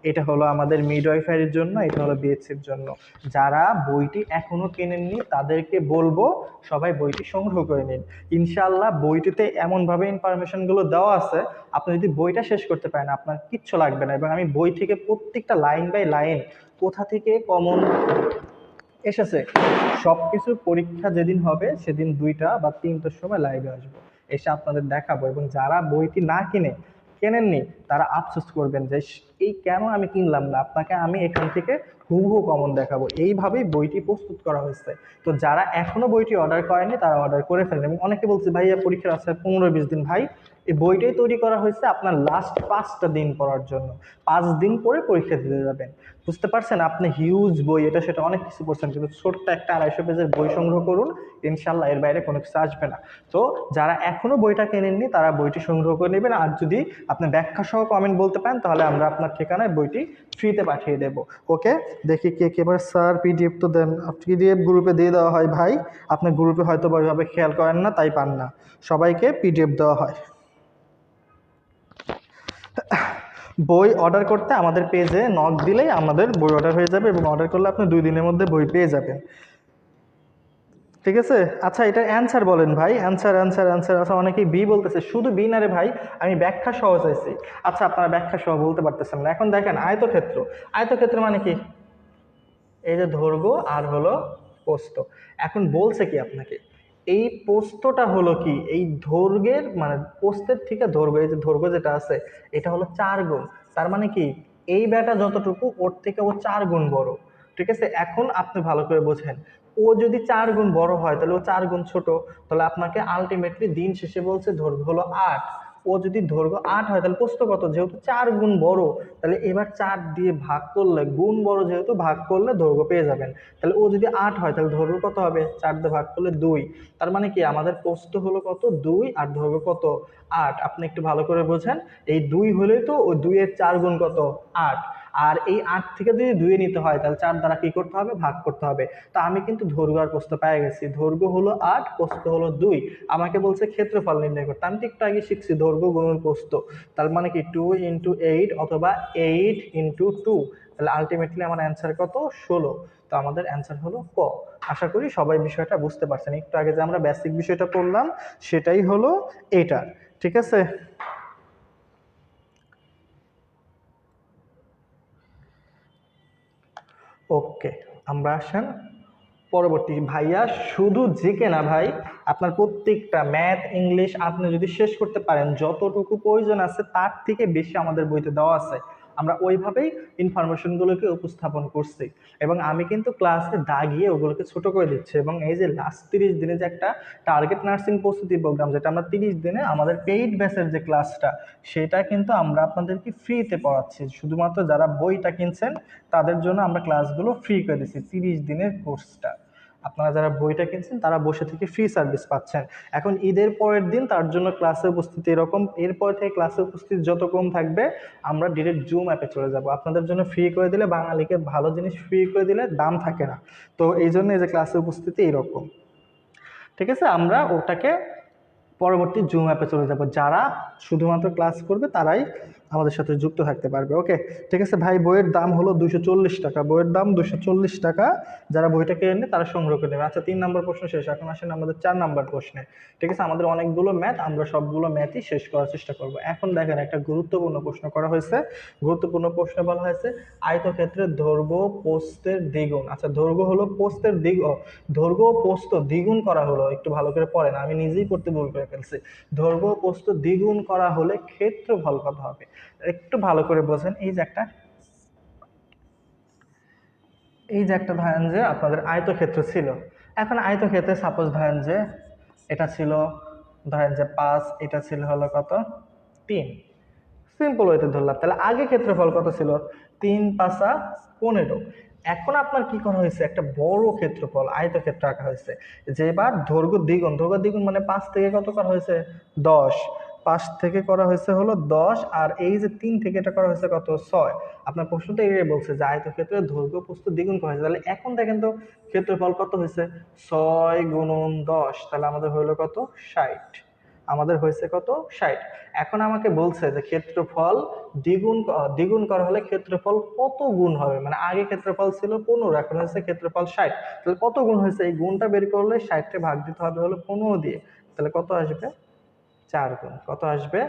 A: এটা হলো আমাদের মিডওয়াইফারির জন্য, এটা হলো বিএসসির জন্য। যারা বইটি এখনো কেনেননি তাদেরকে বলবো সবাই বইটি সংগ্রহ করে নিন। ইনশাআল্লাহ বইটিতে এমনভাবে ইনফরমেশনগুলো দেওয়া আছে, আপনি যদি বইটা শেষ করতে পারেন আপনার কিচ্ছু লাগবে না। এবং আমি বই থেকে প্রত্যেকটা লাইন বাই লাইন কোথা থেকে কমন এসেছে সবকিছু পরীক্ষা যেদিন হবে সেদিন 2টা বা 3টার সময় লাইভে আসবো, এসে আপনাদের দেখাবো। এবং যারা বইটি না কেনেননি তারা আফসোস করবেন যে এই কেন আমি কিনলাম না। আপনাকে আমি এখান থেকে হুবহু কমন দেখাবো। এইভাবেই বইটি প্রস্তুত করা হয়েছে। তো যারা এখনো বইটি অর্ডার করেনি তারা অর্ডার করে ফেলেন। এবং অনেকে বলছে ভাইয়া পরীক্ষার আছে 15-20 দিন। ভাই এই বইটাই তৈরি করা হয়েছে আপনার লাস্ট 5টা দিন পড়ার জন্য। 5 দিন পরে পরীক্ষা দিতে যাবেন। বুঝতে পারছেন? আপনি হিউজ বই এটা সেটা অনেক কিছু পড়ছেন, কিন্তু ছোট্ট একটা 250 পেজের বই সংগ্রহ করুন, ইনশাল্লাহ এর বাইরে কোনো কিছু আসবে না। তো যারা এখনো বইটা কেনেননি তারা বইটি সংগ্রহ করে নেবেন। আর যদি আপনি ব্যাখ্যা সহ কমেন্ট বলতে পারেন তাহলে আমরা আপনার ঠিকানায় বইটি ফ্রিতে পাঠিয়ে দেব। ওকে, দেখি কে কে এবার স্যার পিডিএফ তো দেন, পিডিএফ গ্রুপে দিয়ে দেওয়া হয় ভাই, আপনার গ্রুপে হয়তো ওইভাবে খেয়াল করেন না তাই পান না, সবাইকে পিডিএফ দেওয়া হয়। বই অর্ডার করতে আমাদের পেজে নক দিলেই আমাদের বই অর্ডার হয়ে যাবে, এবং অর্ডার করলে আপনি 2 দিনের মধ্যে বই পেয়ে যাবেন। ঠিক আছে, আচ্ছা এটার অ্যান্সার বলেন ভাই, অ্যান্সার অ্যান্সার অ্যান্সার। আচ্ছা অনেকেই বি বলতেছে, শুধু বি না রে ভাই, আমি ব্যাখ্যা সহ চাইছি। আচ্ছা আপনারা ব্যাখ্যা সহ বলতে পারতেছেন না। এখন দেখেন আয়তক্ষেত্র, আয়তক্ষেত্র মানে কি, এই যে দৈর্ঘ্য আর হলো প্রস্থ। এখন বলছে কি আপনাকে, এই প্রস্থটা হলো কি এই দৈর্ঘ্যের মানে প্রস্থের থেকে দৈর্ঘ্য, এই যে দৈর্ঘ্য যেটা আছে এটা হলো 4 গুণ। তার মানে কি এই ব্যাটা যতটুকু ওর থেকে ও 4 গুণ বড়। ঠিক আছে, এখন আপনি ভালো করে বোঝেন, ও যদি 4 গুণ বড় হয় তাহলে ও 4 গুণ ছোট। তাহলে আপনাকে আলটিমেটলি দিন শেষে বলছে দৈর্ঘ্য হলো 8। ও যদি দৈর্ঘ্য 8 হয় তাহলে প্রস্থ কত, যেহেতু 4 গুণ বড়, তাহলে এবার 4 দিয়ে ভাগ করলে, গুণ বড় যেহেতু, ভাগ করলে দৈর্ঘ্য পেয়ে যাবেন। তাহলে ও যদি 8 হয় তাহলে দৈর্ঘ্য কত হবে, 4 দিয়ে ভাগ করলে 2। তার মানে কি আমাদের প্রস্থ হলো কত, 2, আর দৈর্ঘ্য কত, 8। আপনি একটু ভালো করে বোঝেন, এই 2 হলেই তো ওই 2 এর 4 গুণ কত, 8। আর এই 8 থেকে যদি 2 নিতে হয় তাহলে 4 দ্বারা কি করতে হবে, ভাগ করতে হবে। তো আমি কিন্তু দৈর্ঘ্য আর প্রস্থ পেয়ে গেছি, দৈর্ঘ্য হলো 8, প্রস্থ হলো 2। আমাকে বলছে ক্ষেত্রফল নির্ণয় করতে, আমি তো একটু আগে শিখছি দৈর্ঘ্য গুণন প্রস্থ। তার মানে কি 2 × 8 অথবা 8 × 2। তাহলে আলটিমেটলি আমার অ্যান্সার কত, 16। তো আমাদের অ্যান্সার হলো ক। আশা করি সবাই বিষয়টা বুঝতে পারছেন। একটু আগে যে আমরা বেসিক বিষয়টা পড়লাম সেটাই হলো এটা। ঠিক আছে, ওকে। আমরা আসেন পরবর্তী। ভাইয়া শুধু জিকে না ভাই, আপনার প্রত্যেকটা ম্যাথ, ইংলিশ আপনি যদি শেষ করতে পারেন, যতটুকু প্রয়োজন আছে তার থেকে বেশি আমাদের বইতে দেওয়া আছে। আমরা ওইভাবেই ইনফরমেশনগুলোকে উপস্থাপন করছি, এবং আমি কিন্তু ক্লাসে দাগিয়ে ওগুলোকে ছোট করে দিচ্ছি। এবং এই যে লাস্ট 30 দিনে যে একটা টার্গেট নার্সিং প্রস্তুতি প্রোগ্রাম, যেটা আমরা 30 দিনে আমাদের পেইড ব্যাচের যে ক্লাসটা, সেটা কিন্তু আমরা আপনাদেরকে ফ্রিতে পড়াচ্ছি। শুধুমাত্র যারা বইটা কিনছেন তাদের জন্য আমরা ক্লাসগুলো ফ্রি করে দিচ্ছি 30 দিনের কোর্সটা। আপনারা যারা বইটা কিনছেন তারা বসে থেকে ফ্রি সার্ভিস পাচ্ছেন। এখন ঈদের পরের দিন তার জন্য ক্লাসে উপস্থিতি এরকম, এরপর থেকে ক্লাসে উপস্থিতি যত কম থাকবে আমরা ডিরেক্ট জুম অ্যাপে চলে যাব। আপনাদের জন্য ফ্রি করে দিলে, বাঙালিকে ভালো জিনিস ফ্রি করে দিলে দাম থাকে না। তো এই জন্য এই যে ক্লাসে উপস্থিতি এইরকম। ঠিক আছে, আমরা ওটাকে পরবর্তী জুম অ্যাপে চলে যাব। যারা শুধুমাত্র ক্লাস করবে তারাই আমাদের সাথে যুক্ত থাকতে পারবে। ওকে, ঠিক আছে ভাই। বইয়ের দাম হলো 240 টাকা, বইয়ের দাম 240 টাকা। যারা বইটা কিনে নেয় তারা সংগ্রহ করে নেবে। আচ্ছা 3 নম্বর প্রশ্ন শেষ, এখন আসেন আমাদের 4 নম্বর প্রশ্নে। ঠিক আছে, আমাদের অনেকগুলো ম্যাথ, আমরা সবগুলো ম্যাথই শেষ করার চেষ্টা করব। এখন দেখেন একটা গুরুত্বপূর্ণ প্রশ্ন করা হয়েছে। গুরুত্বপূর্ণ প্রশ্ন বলা হয়েছে আয়তক্ষেত্রের দৈর্ঘ্য প্রস্থের দ্বিগুণ। আচ্ছা দৈর্ঘ্য হলো প্রস্থের দ্বিগুণ, দৈর্ঘ্য ও প্রস্থ দ্বিগুণ করা হলো, একটু ভালো করে পড়েন, আমি নিজেই পড়তে ভুল করে ফেলছি। দৈর্ঘ্য ও প্রস্থ দ্বিগুণ করা হলে ক্ষেত্রফল কত হবে, একটু ভালো করে বোঝেন। এই যে একটা ধরেন যে আপনাদের আয়তক্ষেত্র ছিল। এখন আয়তক্ষেত্রে সাপোজ ধরেন যে এটা ছিল, ধরেন যে 5, এটা ছিল হলো কত, 3। সিম্পল ওয়েতে ধরলাম। তাহলে আগে ক্ষেত্রফল কত ছিল, 3×5 = 15। এখন আপনার কি করা হয়েছে, একটা বড় ক্ষেত্রফল আয়তক্ষেত্র আঁকা হয়েছে। যে এবার দৈর্ঘ্য দ্বিগুণ, দৈর্ঘ্য দ্বিগুণ মানে 5 থেকে কত করা হয়েছে, 10। 5 থেকে করা হয়েছে হলো 10, আর এই যে 3 থেকে এটা করা হয়েছে কত, 6। আপনার প্রশ্নটা এটাই বলছে যে আয়তক্ষেত্রের দৈর্ঘ্য প্রস্থ দ্বিগুণ করা হয়েছে। তাহলে এখন দেখেন তো ক্ষেত্রফল কত হয়েছে, 6 × 10, তাহলে আমাদের হইলো কত, 60। আমাদের হয়েছে কত, 60। এখন আমাকে বলছে যে ক্ষেত্রফল দ্বিগুণ করা হলে ক্ষেত্রফল কত গুণ হবে, মানে আগে ক্ষেত্রফল ছিল 15, এখন হয়েছে ক্ষেত্রফল 60। তাহলে কত গুণ হয়েছে, এই গুণটা বের করলে 60কে ভাগ দিতে হবে হলো 15 দিয়ে। তাহলে কত আসবে, 4 গুণ। কত আসবে,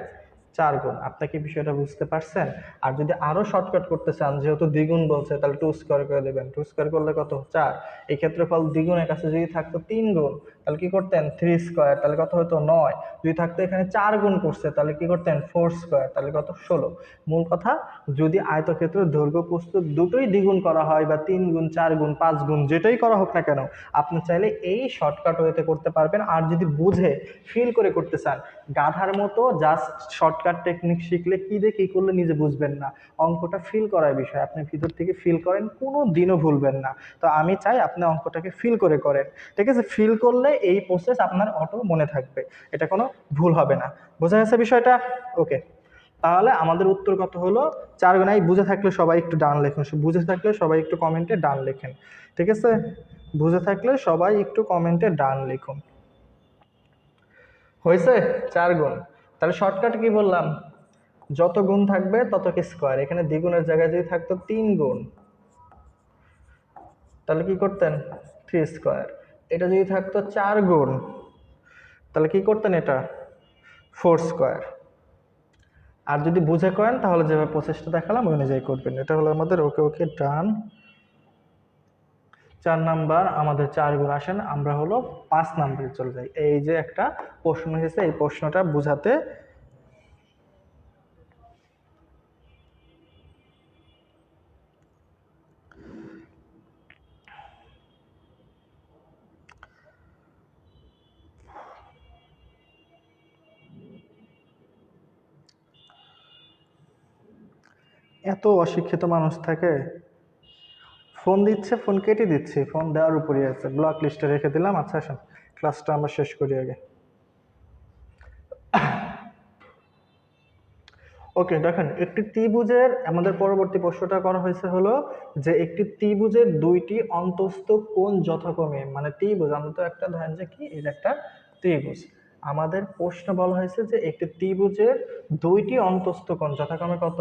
A: 4 গুণ। আপনি কি বিষয়টা বুঝতে পারছেন? আর যদি আরো শর্টকাট করতে চান, যেহেতু দ্বিগুণ বলছে, তাহলে 2 স্কোয়ার করে দেবেন। 2 স্কোয়ার করলে কত, 4। এই ক্ষেত্রফল দ্বিগুণের কাছে যদি থাকতো 3 গুণ, তাহলে কি করতেন, 3 স্কোয়ার, তাহলে কত হতো, 9। যদি থাকতো এখানে 4 গুণ করছে, তাহলে কি করতেন, 4 স্কোয়ার, তাহলে কত, 16। মূল কথা, যদি আয়তক্ষেত্রের দৈর্ঘ্য প্রস্থ দুটোই দ্বিগুণ করা হয়, বা 3 গুণ, 4 গুণ, 5 গুণ যেটাই করা হোক না কেন, আপনি চাইলে এই শর্টকাট ওয়েতে করতে পারবেন। আর যদি বুঝে ফিল করে করতে চান, গাধার মতো জাস্ট শর্টকাট টেকনিক শিখলে কি দিয়ে কি করলে নিজে বুঝবেন না। অঙ্কটা ফিল করার বিষয়, আপনি ভিতর থেকে ফিল করেন, কোনো দিনও ভুলবেন না। তো আমি চাই আপনি অঙ্কটাকে ফিল করে করেন। ঠিক আছে, ফিল করলে এই প্রসেস আপনার অটো মনে থাকবে, এটা কোনো ভুল হবে না। বোঝা গেছে বিষয়টা? ওকে, তাহলে আমাদের উত্তর কত হলো, 4 গুণ। এই বুঝে থাকলে সবাই একটু ডান লেখুন, বুঝে থাকলে সবাই একটু কমেন্টে ডান লেখেন। ঠিক আছে, বুঝে থাকলে সবাই একটু কমেন্টে ডান লিখুন। হয়েছে 4 গুণ। তাহলে শর্টকাট কি বললাম, যত গুণ থাকবে তত কি স্কোয়ার, এখানে দ্বিগুণের জায়গায় যদি থাকতো 3 গুণ তাহলে কি করতেন 3 স্কোয়ার, এটা যদি থাকতো 4 গুণ তাহলে কি করতেন এটা 4 স্কোয়ার। আর যদি বুঝে করেন তাহলে যেভাবে প্রসেসটা দেখালাম ওই অনুযায়ী করবেন। এটা হলো আমাদের ওকে ওকে ডান। 4 নাম্বার আমাদের 4 গুণ। আসেন আমরা হলো 5 নাম্বারে চলে যাই। এই যে একটা প্রশ্ন এসেছে, এই প্রশ্নটা বুঝাতে এত অশিক্ষিত মানুষ থাকে, ফোন দিচ্ছে, ফোন কেটে দিচ্ছে, ফোন দেওয়ার উপরই আছে, ব্লক লিস্টে রেখে দিলাম। আচ্ছা আসেন ক্লাসটা আমরা শেষ করি আগে। ওকে দেখেন, একটি ত্রিভুজের আমাদের পরবর্তী প্রশ্নটা করা হয়েছে হলো যে একটি ত্রিভুজের দুইটি অন্তস্থ কোণ যথাক্রমে, মানে ত্রিভুজ আমরা তো একটা ধরেন যে কি এটা একটা ত্রিভুজ, আমাদের প্রশ্ন বলা হয়েছে যে একটি ত্রিভুজের দুইটি অন্তস্থ কোণ যথাক্রমে কত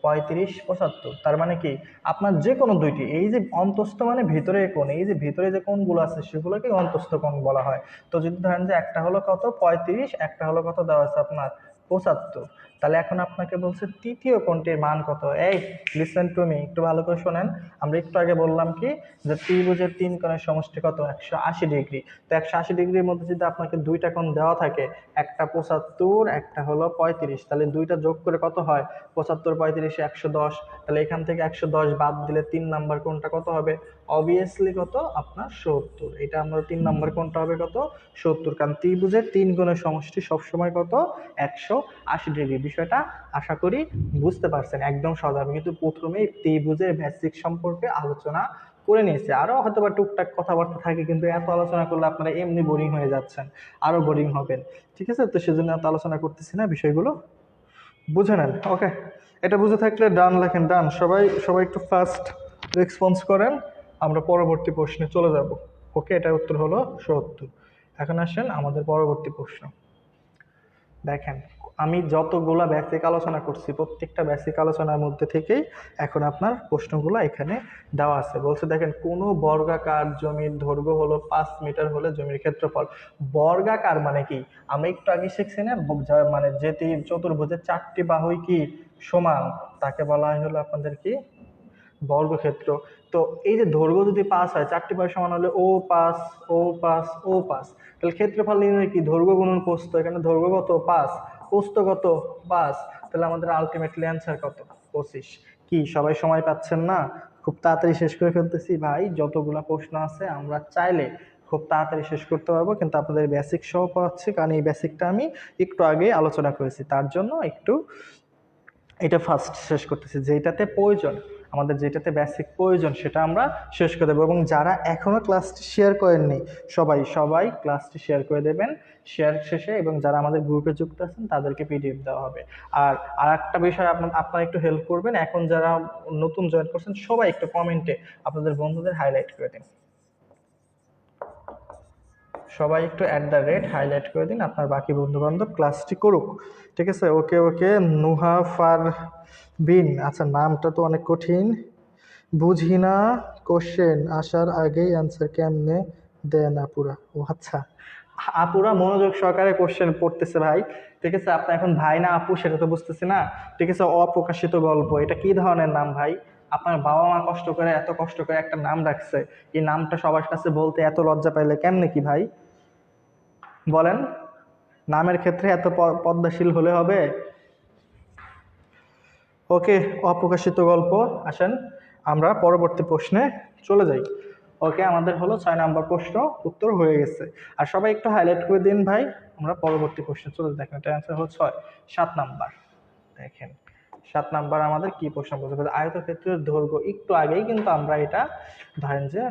A: 35 75। তার মানে কি আপনার যে কোনো দুইটি, এই যে অন্তস্থ মানে ভিতরে কোণ, এই যে ভিতরে যে কোণগুলো আছে সেগুলোকে অন্তস্থ কোণ বলা হয়। তো যদি ধরেন যে একটা হলো কত 35, একটা হলো কত দেওয়া আছে আপনার 75, তাহলে এখন আপনাকে বলছে তৃতীয় কোণটির মান কত। এই লিসেন টু মি, একটু ভালো করে শোনেন। আমরা একটু আগে বললাম কি যে ত্রিভুজের 3 কোণের সমষ্টি কত 180 ডিগ্রি। তো 180 ডিগ্রির মধ্যে যদি আপনাকে দুইটা কোণ দেওয়া থাকে, একটা 75 একটা হলো 35, তাহলে দুইটা যোগ করে কত হয় 75 35 110। তাহলে এখান থেকে 110 বাদ দিলে 3 নাম্বার কোণটা কত হবে অবভিয়াসলি কত আপনার 70। এটা আমরা 3 নাম্বার কোণটা হবে কত 70, কারণ ত্রিভুজের 3 কোণের সমষ্টি সবসময় কত 180 ডিগ্রি। বিষয়টা আশা করি বুঝতে পারছেন, একদম সহজ। আমি কিন্তু প্রথমেই ত্রিভুজের বেসিক সম্পর্কে আলোচনা করে নিয়েছি, আরো হয়তো বা টুকটাক কথাবার্তা থাকে, কিন্তু এত আলোচনা করলে আপনারা এমনি বোরিং হয়ে যাচ্ছেন, আরো বোরিং হবেন। ঠিক আছে, তো সেজন্য এত আলোচনা করতেছি না, বিষয়গুলো বুঝে নেন। ওকে, এটা বুঝে থাকলে ডান লেখেন, ডান। সবাই সবাই একটু ফাস্ট রেসপন্স করেন, আমরা পরবর্তী প্রশ্নে চলে যাব। ওকে, এটার উত্তর হলো 70। এখন আসেন আমাদের পরবর্তী প্রশ্ন। দেখেন, আমি যতগুলা বেসিক আলোচনা করছি প্রত্যেকটা বেসিক আলোচনার মধ্যে থেকেই এখন আপনার প্রশ্নগুলো এখানে দেওয়া আছে। বলছে দেখেন, কোন বর্গাকার জমির দৈর্ঘ্য হলো 5 মিটার হলে জমির ক্ষেত্রফল। বর্গাকার মানে কি আমরা একটু আগে শিখছি না, মানে যেটি চতুর্ভুজের 4টি বাহুই কি সমান, তাকে বলা হয় হলো আপনাদের কি বর্গক্ষেত্র। তো এই যে দৈর্ঘ্য যদি 5 হয়, 4টি বাহু সমান হলে ও 5 ও 5 ও 5, তাহলে ক্ষেত্রফল নির্ণয় কি দৈর্ঘ্য গুণন প্রস্থ। এখানে দৈর্ঘ্য কত 5, প্রস্থ কত 5, তাহলে আমাদের আলটিমেটলি অ্যান্সার কত 25। কি সবাই সময় পাচ্ছেন না? খুব তাড়াতাড়ি শেষ করে ফেলতেছি ভাই, যতগুলা প্রশ্ন আছে আমরা চাইলে খুব তাড়াতাড়ি শেষ করতে পারবো, কিন্তু আপনাদের বেসিক সহ পড়াচ্ছি, কারণ এই বেসিকটা আমি একটু আগে আলোচনা করেছি, তার জন্য একটু এটা ফার্স্ট শেষ করতেছি। যেটাতে প্রয়োজন আমাদের, যেটাতে বেসিক প্রয়োজন সেটা আমরা শেষ করে দেবো। এবং যারা এখনো ক্লাসটি শেয়ার করেননি সবাই সবাই ক্লাসটি শেয়ার করে দেবেন শেয়ার শেষে, এবং যারা আমাদের গ্রুপে যুক্ত আছেন তাদেরকে পিডিএফ দেওয়া হবে। আর একটা বিষয় আপনারা একটু হেল্প করবেন, এখন যারা নতুন জয়েন করছেন সবাই একটু কমেন্টে আপনাদের বন্ধুদের হাইলাইট করে দিন, সবাই একটু হাইলাইট করে দিন, আপনার বাকি বন্ধু বান্ধব ক্লাসটি করুক। ঠিক আছে, ওকে ওকে। নুহা ফারবিন, আচ্ছা নামটা তো অনেক কঠিন, বুঝি না কোশ্চেন আসার আগেই অ্যান্সার কেমনে দেন আপুরা। ও আচ্ছা, আপুরা মনোযোগ সহকারে কোশ্চেন পড়তেছে ভাই। ঠিক আছে, আপনি এখন ভাই না আপু সেটা তো বুঝতেছি না। ঠিক আছে, অপ্রকাশিত গল্প, এটা কি ধরনের নাম ভাই? আপনার বাবা মা কষ্ট করে এত কষ্ট করে একটা নাম রাখছে, এই নামটা সবার কাছে বলতে এত লজ্জা পাইলে কেমনে কি ভাই বলেন? নামের ক্ষেত্রে এত পদ্মাশীল হলে হবে? ওকে, অপ্রকাশিত গল্প। আসেন আমরা পরবর্তী প্রশ্নে চলে যাই। ওকে, আমাদের হলো 6 নম্বর প্রশ্ন উত্তর হয়ে গেছে। আর সবাই একটু হাইলাইট করে দিন ভাই, আমরা পরবর্তী প্রশ্নে চলে যাই। দেখেন এটা অ্যান্সার হলো 7 নাম্বার। দেখেন 7 নাম্বার আমাদের কি প্রশ্ন বলছে, আয়তক্ষেত্রের দৈর্ঘ্য। একটু আগেই কিন্তু আমরা এটা ধরেন যে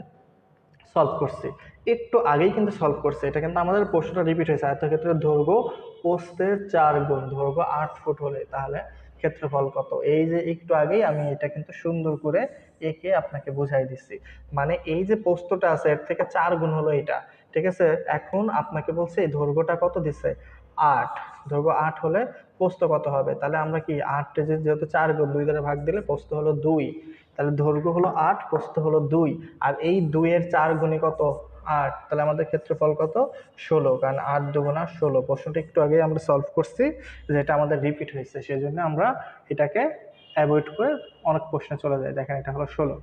A: সলভ করছি, একটু আগেই কিন্তু সলভ করছে, এটা কিন্তু আমাদের প্রশ্নটা রিপিট হয়েছে। আয়তক্ষেত্রের দৈর্ঘ্য প্রস্থের 4 গুণ, দৈর্ঘ্য 8 ফুট হলে তাহলে ক্ষেত্রফল কত। এই যে একটু আগেই আমি এটা কিন্তু সুন্দর করে এঁকে আপনাকে বুঝাই দিচ্ছি, মানে এই যে প্রস্থটা আছে এর থেকে 4 গুণ হলো এটা। ঠিক আছে। এখন আপনাকে বলছে এই দৈর্ঘ্যটা কত দিছে, 8। দৈর্ঘ্য 8 হলে প্রস্থ কত হবে? তাহলে আমরা কি 8 যেহেতু 4 গুণ 2 দ্বারা ভাগ দিলে প্রস্থ হলো 2, তাহলে দৈর্ঘ্য হলো 8, প্রস্থ হলো 2। আর এই 2 এর 4 গুণই কত? 8। তাহলে আমাদের ক্ষেত্রফল কত? 16, কারণ 8 দুগুণা 16। প্রশ্নটা একটু আগে আমরা সলভ করছি, যেটা আমাদের রিপিট হয়েছে, সেই জন্য আমরা এটাকে অ্যাভয়েড করে অনেক প্রশ্নে চলে যায়। দেখেন এটা হলো 16।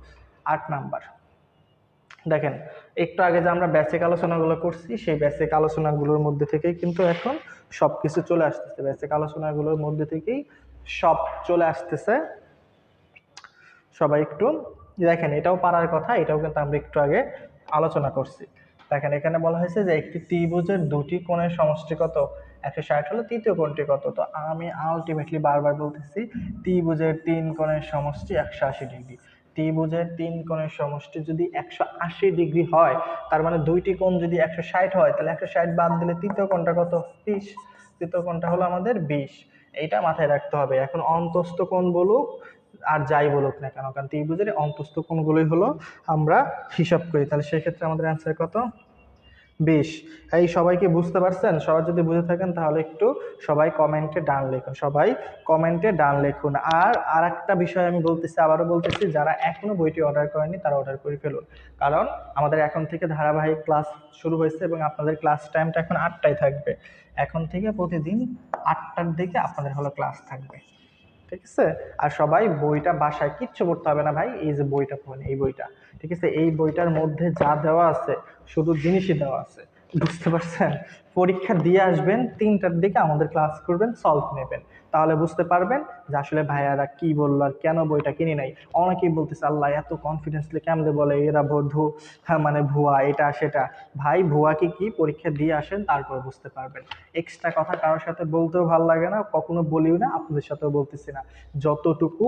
A: 8 নাম্বার দেখেন, একটু আগে যে আমরা বেসিক আলোচনাগুলো করছি, সেই বেসিক আলোচনাগুলোর মধ্যে থেকেই কিন্তু এখন সবকিছু চলে আসতেছে। বেসিক আলোচনাগুলোর মধ্যে থেকেই সব চলে আসতেছে। সবাই একটু দেখেন, এটাও পারার কথা, এটাও কিন্তু আমরা একটু আগে আলোচনা করছি। দেখেন এখানে বলা হয়েছে যে একটি ত্রিভুজের দুটি কোণের সমষ্টি কত? 160 হলে তৃতীয় কোণটি কত? তো আমি আলটিমেটলি বারবার বলতেছি, ত্রিভুজের 3 কোণের সমষ্টি 180 ডিগ্রি। ত্রিভুজের 3 কোণের সমষ্টি যদি 180 ডিগ্রি হয়, তার মানে দুইটি কোণ যদি 160 হয়, তাহলে 160 বাদ দিলে তৃতীয় কোণটা কত? 20। তৃতীয় কোণটা হলো আমাদের 20। এইটা মাথায় রাখতে হবে। এখন অন্তস্থ কোণ বলুক আর যাই বলুক না কেন, কারণ ত্রিভুজের অন্তস্থ কোণগুলোই হলো আমরা হিসাব করি, তাহলে সেক্ষেত্রে আমাদের অ্যান্সার কত? 20। এই সবাইকে বুঝতে পারছেন? সবাই যদি বুঝে থাকেন তাহলে একটু সবাই কমেন্টে ডান লিখুন, সবাই কমেন্টে ডান লিখুন। আর একটা বিষয় আমি বলতেছি, আবারও বলতেছি, যারা এখনো বইটি অর্ডার করেনি তারা অর্ডার করে ফেলুন, কারণ আমাদের এখন থেকে ধারাবাহিক ক্লাস শুরু হয়েছে এবং আপনাদের ক্লাস টাইমটা এখন 8টায় থাকবে। এখন থেকে প্রতিদিন 8টার দিকে আপনাদের হলো ক্লাস থাকবে, ঠিক আছে। আর সবাই বইটা বাসায় কিচ্ছু পড়তে হবে না ভাই, এই যে বইটা পড়েন, এই বইটা, ঠিক আছে, এই বইটার মধ্যে যা দেওয়া আছে শুধু জিনিসই দেওয়া আছে, বুঝতে পারছেন? পরীক্ষা দিয়ে আসবেন 3টার দিকে, আমাদের ক্লাস করবেন, সলভ নেবেন, তাহলে বুঝতে পারবেন যে আসলে ভাইয়ারা কি বললো আর কেন বইটা কিনি নাই। অনেকেই বলতেছে আল্লাহ এত কনফিডেন্সলি কেমনে বলে, এরা বধু, হ্যাঁ মানে ভুয়া এটা সেটা। ভাই ভুয়া কি পরীক্ষা দিয়ে আসেন, তারপর বুঝতে পারবেন। এক্সট্রা কথা কারোর সাথে বলতেও ভালো লাগে না, কখনো বলিও না, আপনাদের সাথেও বলতেছি না। যতটুকু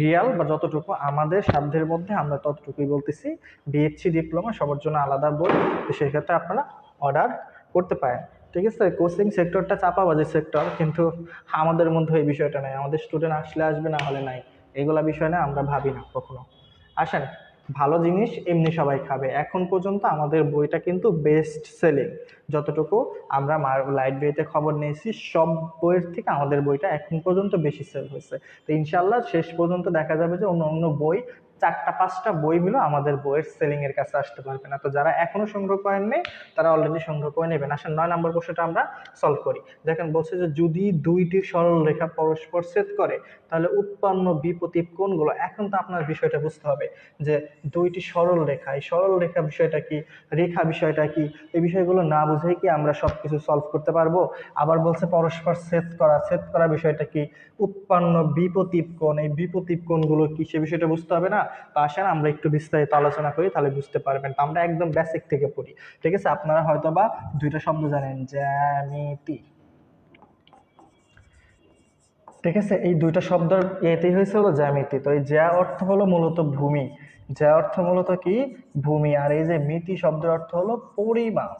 A: রিয়াল বা যতটুকু আমাদের সাধ্যের মধ্যে আমরা ততটুকুই বলতেছি। বিএসসি ডিপ্লোমা সবার জন্য আলাদা বই, তো সেক্ষেত্রে আপনারা অর্ডার করতে পারেন, ঠিক আছে। কোচিং সেক্টরটা চাপাবাজি সেক্টর, কিন্তু আমাদের মধ্যে এই বিষয়টা নাই। আমাদের স্টুডেন্ট আসলে আসবে, না হলে নাই, এগুলা বিষয় না আমরা ভাবি না কখনো। আসেন, ভালো জিনিস এমনি সবাই খাবে। এখন পর্যন্ত আমাদের বইটা কিন্তু বেস্ট সেলিং, যতটুকু আমরা লাইব্রেরিতে খবর নিয়েছি সব বইয়ের থেকে আমাদের বইটা এখন পর্যন্ত বেশি সেল হয়েছে। তো ইনশাল্লাহ শেষ পর্যন্ত দেখা যাবে যে অন্য অন্য বই 4টা 5টা বই মিলে আমাদের বইয়ের সেলিং এর কাছে আসতে পারবে না। তো যারা এখনো সংগ্রহ করেননি তারা অলরেডি সংগ্রহ করে নেবেন। আসেন 9 নম্বর প্রশ্নটা আমরা সলভ করি। দেখেন বলছে যে যদি দুইটি সরল রেখা পরস্পর ছেদ করে তাহলে উৎপন্ন বিপরীত কোণগুলো। এখন তো আপনার বিষয়টা বুঝতে হবে যে দুইটি সরল রেখা, এই সরল রেখা বিষয়টা কি, রেখা বিষয়টা কি, এই বিষয়গুলো না বুঝেই কি আমরা সবকিছু সলভ করতে পারবো? আবার বলছে পরস্পর ছেদ করা, ছেদ করা বিষয়টা কি, উৎপন্ন বিপরীত কোণ, এই বিপরীত কোণগুলো কি সে বিষয়টা বুঝতে হবে না? তো আসেন আমরা একটু বিস্তারিত আলোচনা করি, তাহলে বুঝতে পারবেন। তো আমরা একদম বেসিক থেকে পড়ি, ঠিক আছে। আপনারা হয়তো বা দুইটা শব্দ জানেন, জ্যামিতি, ঠিক আছে। এই দুইটা শব্দ এতেই হয়েছে হলো জ্যামিতি। তো এই জ্যা অর্থ হলো মূলত ভূমি, জ্যা অর্থ মূলত কি, ভূমি। আর এই যে মিতি শব্দের অর্থ হলো পরিমাপ।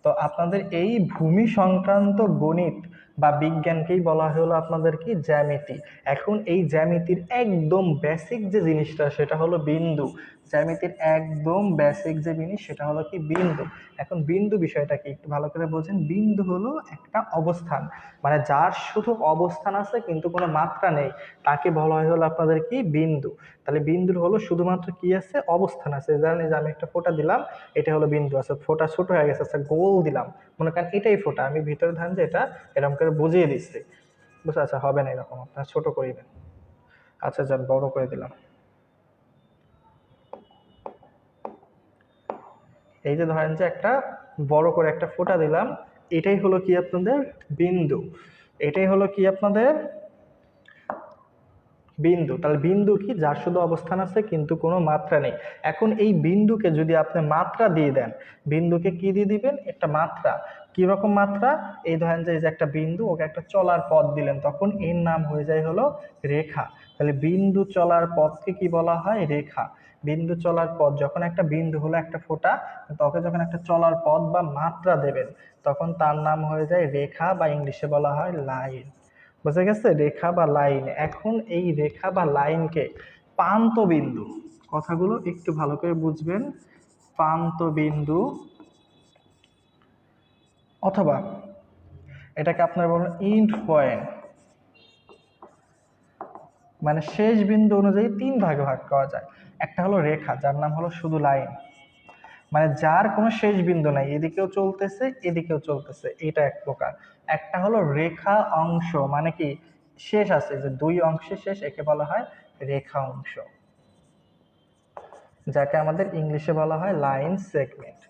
A: তো আপনাদের এই ভূমি সংক্রান্ত গণিত বা বিজ্ঞানকেই বলা হলো আপনাদের কি, জ্যামিতি। এখন এই জ্যামিতির একদম বেসিক যে জিনিসটা সেটা হলো বিন্দু। জ্যামিতির একদম বেসিক যে জিনিস সেটা হলো কি, বিন্দু। এখন বিন্দু বিষয়টা কি একটু ভালো করে বোঝেন। বিন্দু হলো একটা অবস্থান, মানে যার শুধু অবস্থান আছে কিন্তু কোনো মাত্রা নেই, তাকে বলা হয় হলো আপনাদের কি, বিন্দু। তাহলে বিন্দুর হলো শুধুমাত্র কি আছে, অবস্থান আছে। জানেন যে আমি একটা ফোঁটা দিলাম, এটা হলো বিন্দু আছে। ফোঁটা ছোট হয়ে গেছে, আচ্ছা গোল দিলাম, মনে করেন এটাই ফোঁটা, আমি ভিতরে ধান যে এটা এরকম করে বুঝিয়ে দিচ্ছি, বুঝতে, আচ্ছা হবে না এরকম, আপনার ছোট করে দেন। আচ্ছা যান, বড় করে দিলাম। এই যে ধরেন যে একটা বড় করে একটা ফোঁটা দিলাম, এটাই হলো কি আপনাদের বিন্দু, এটাই হলো কি আপনাদের বিন্দু। তাহলে বিন্দু কি, যার শুধু অবস্থান আছে কিন্তু কোনো মাত্রা নেই। এখন এই বিন্দুকে যদি আপনি মাত্রা দিয়ে দেন, বিন্দুকে কি দিয়ে দিবেন, একটা মাত্রা। কি রকম মাত্রা? এই ধরেন যে এই যে একটা বিন্দু, ওকে একটা চলার পথ দিলেন, তখন এর নাম হয়ে যায় হলো রেখা। তাহলে বিন্দু চলার পথকে কি বলা হয়, রেখা। বিন্দু চলার পথ, যখন একটা বিন্দু হলো একটা ফোঁটা, তোকে যখন একটা চলার পথ বা মাত্রা দেবেন তখন তার নাম হয়ে যায় রেখা, বা ইংলিশে বলা হয় লাইন। বোঝা গেছে, রেখা বা লাইন। এখন এই রেখা বা লাইনকে প্রান্ত বিন্দু, কথাগুলো একটু ভালো করে বুঝবেন, প্রান্ত বিন্দু অথবা এটাকে আপনারা বলেন এন্ড পয়েন্ট, মানে শেষ বিন্দু অনুযায়ী তিন ভাগে ভাগ করা যায়। একটা হলো রেখা, যার নাম হলো শুধু লাইন, মানে যার কোনো শেষ বিন্দু নাই, এদিকেও চলতেছে এদিকেও চলতেছে, এটা এক প্রকার। একটা হলো রেখা অংশ, মানে কি শেষ আছে, যে দুই অংশে শেষ, একে বলা হয় রেখা অংশ, যাকে আমাদের ইংলিশে বলা হয় লাইন সেগমেন্ট।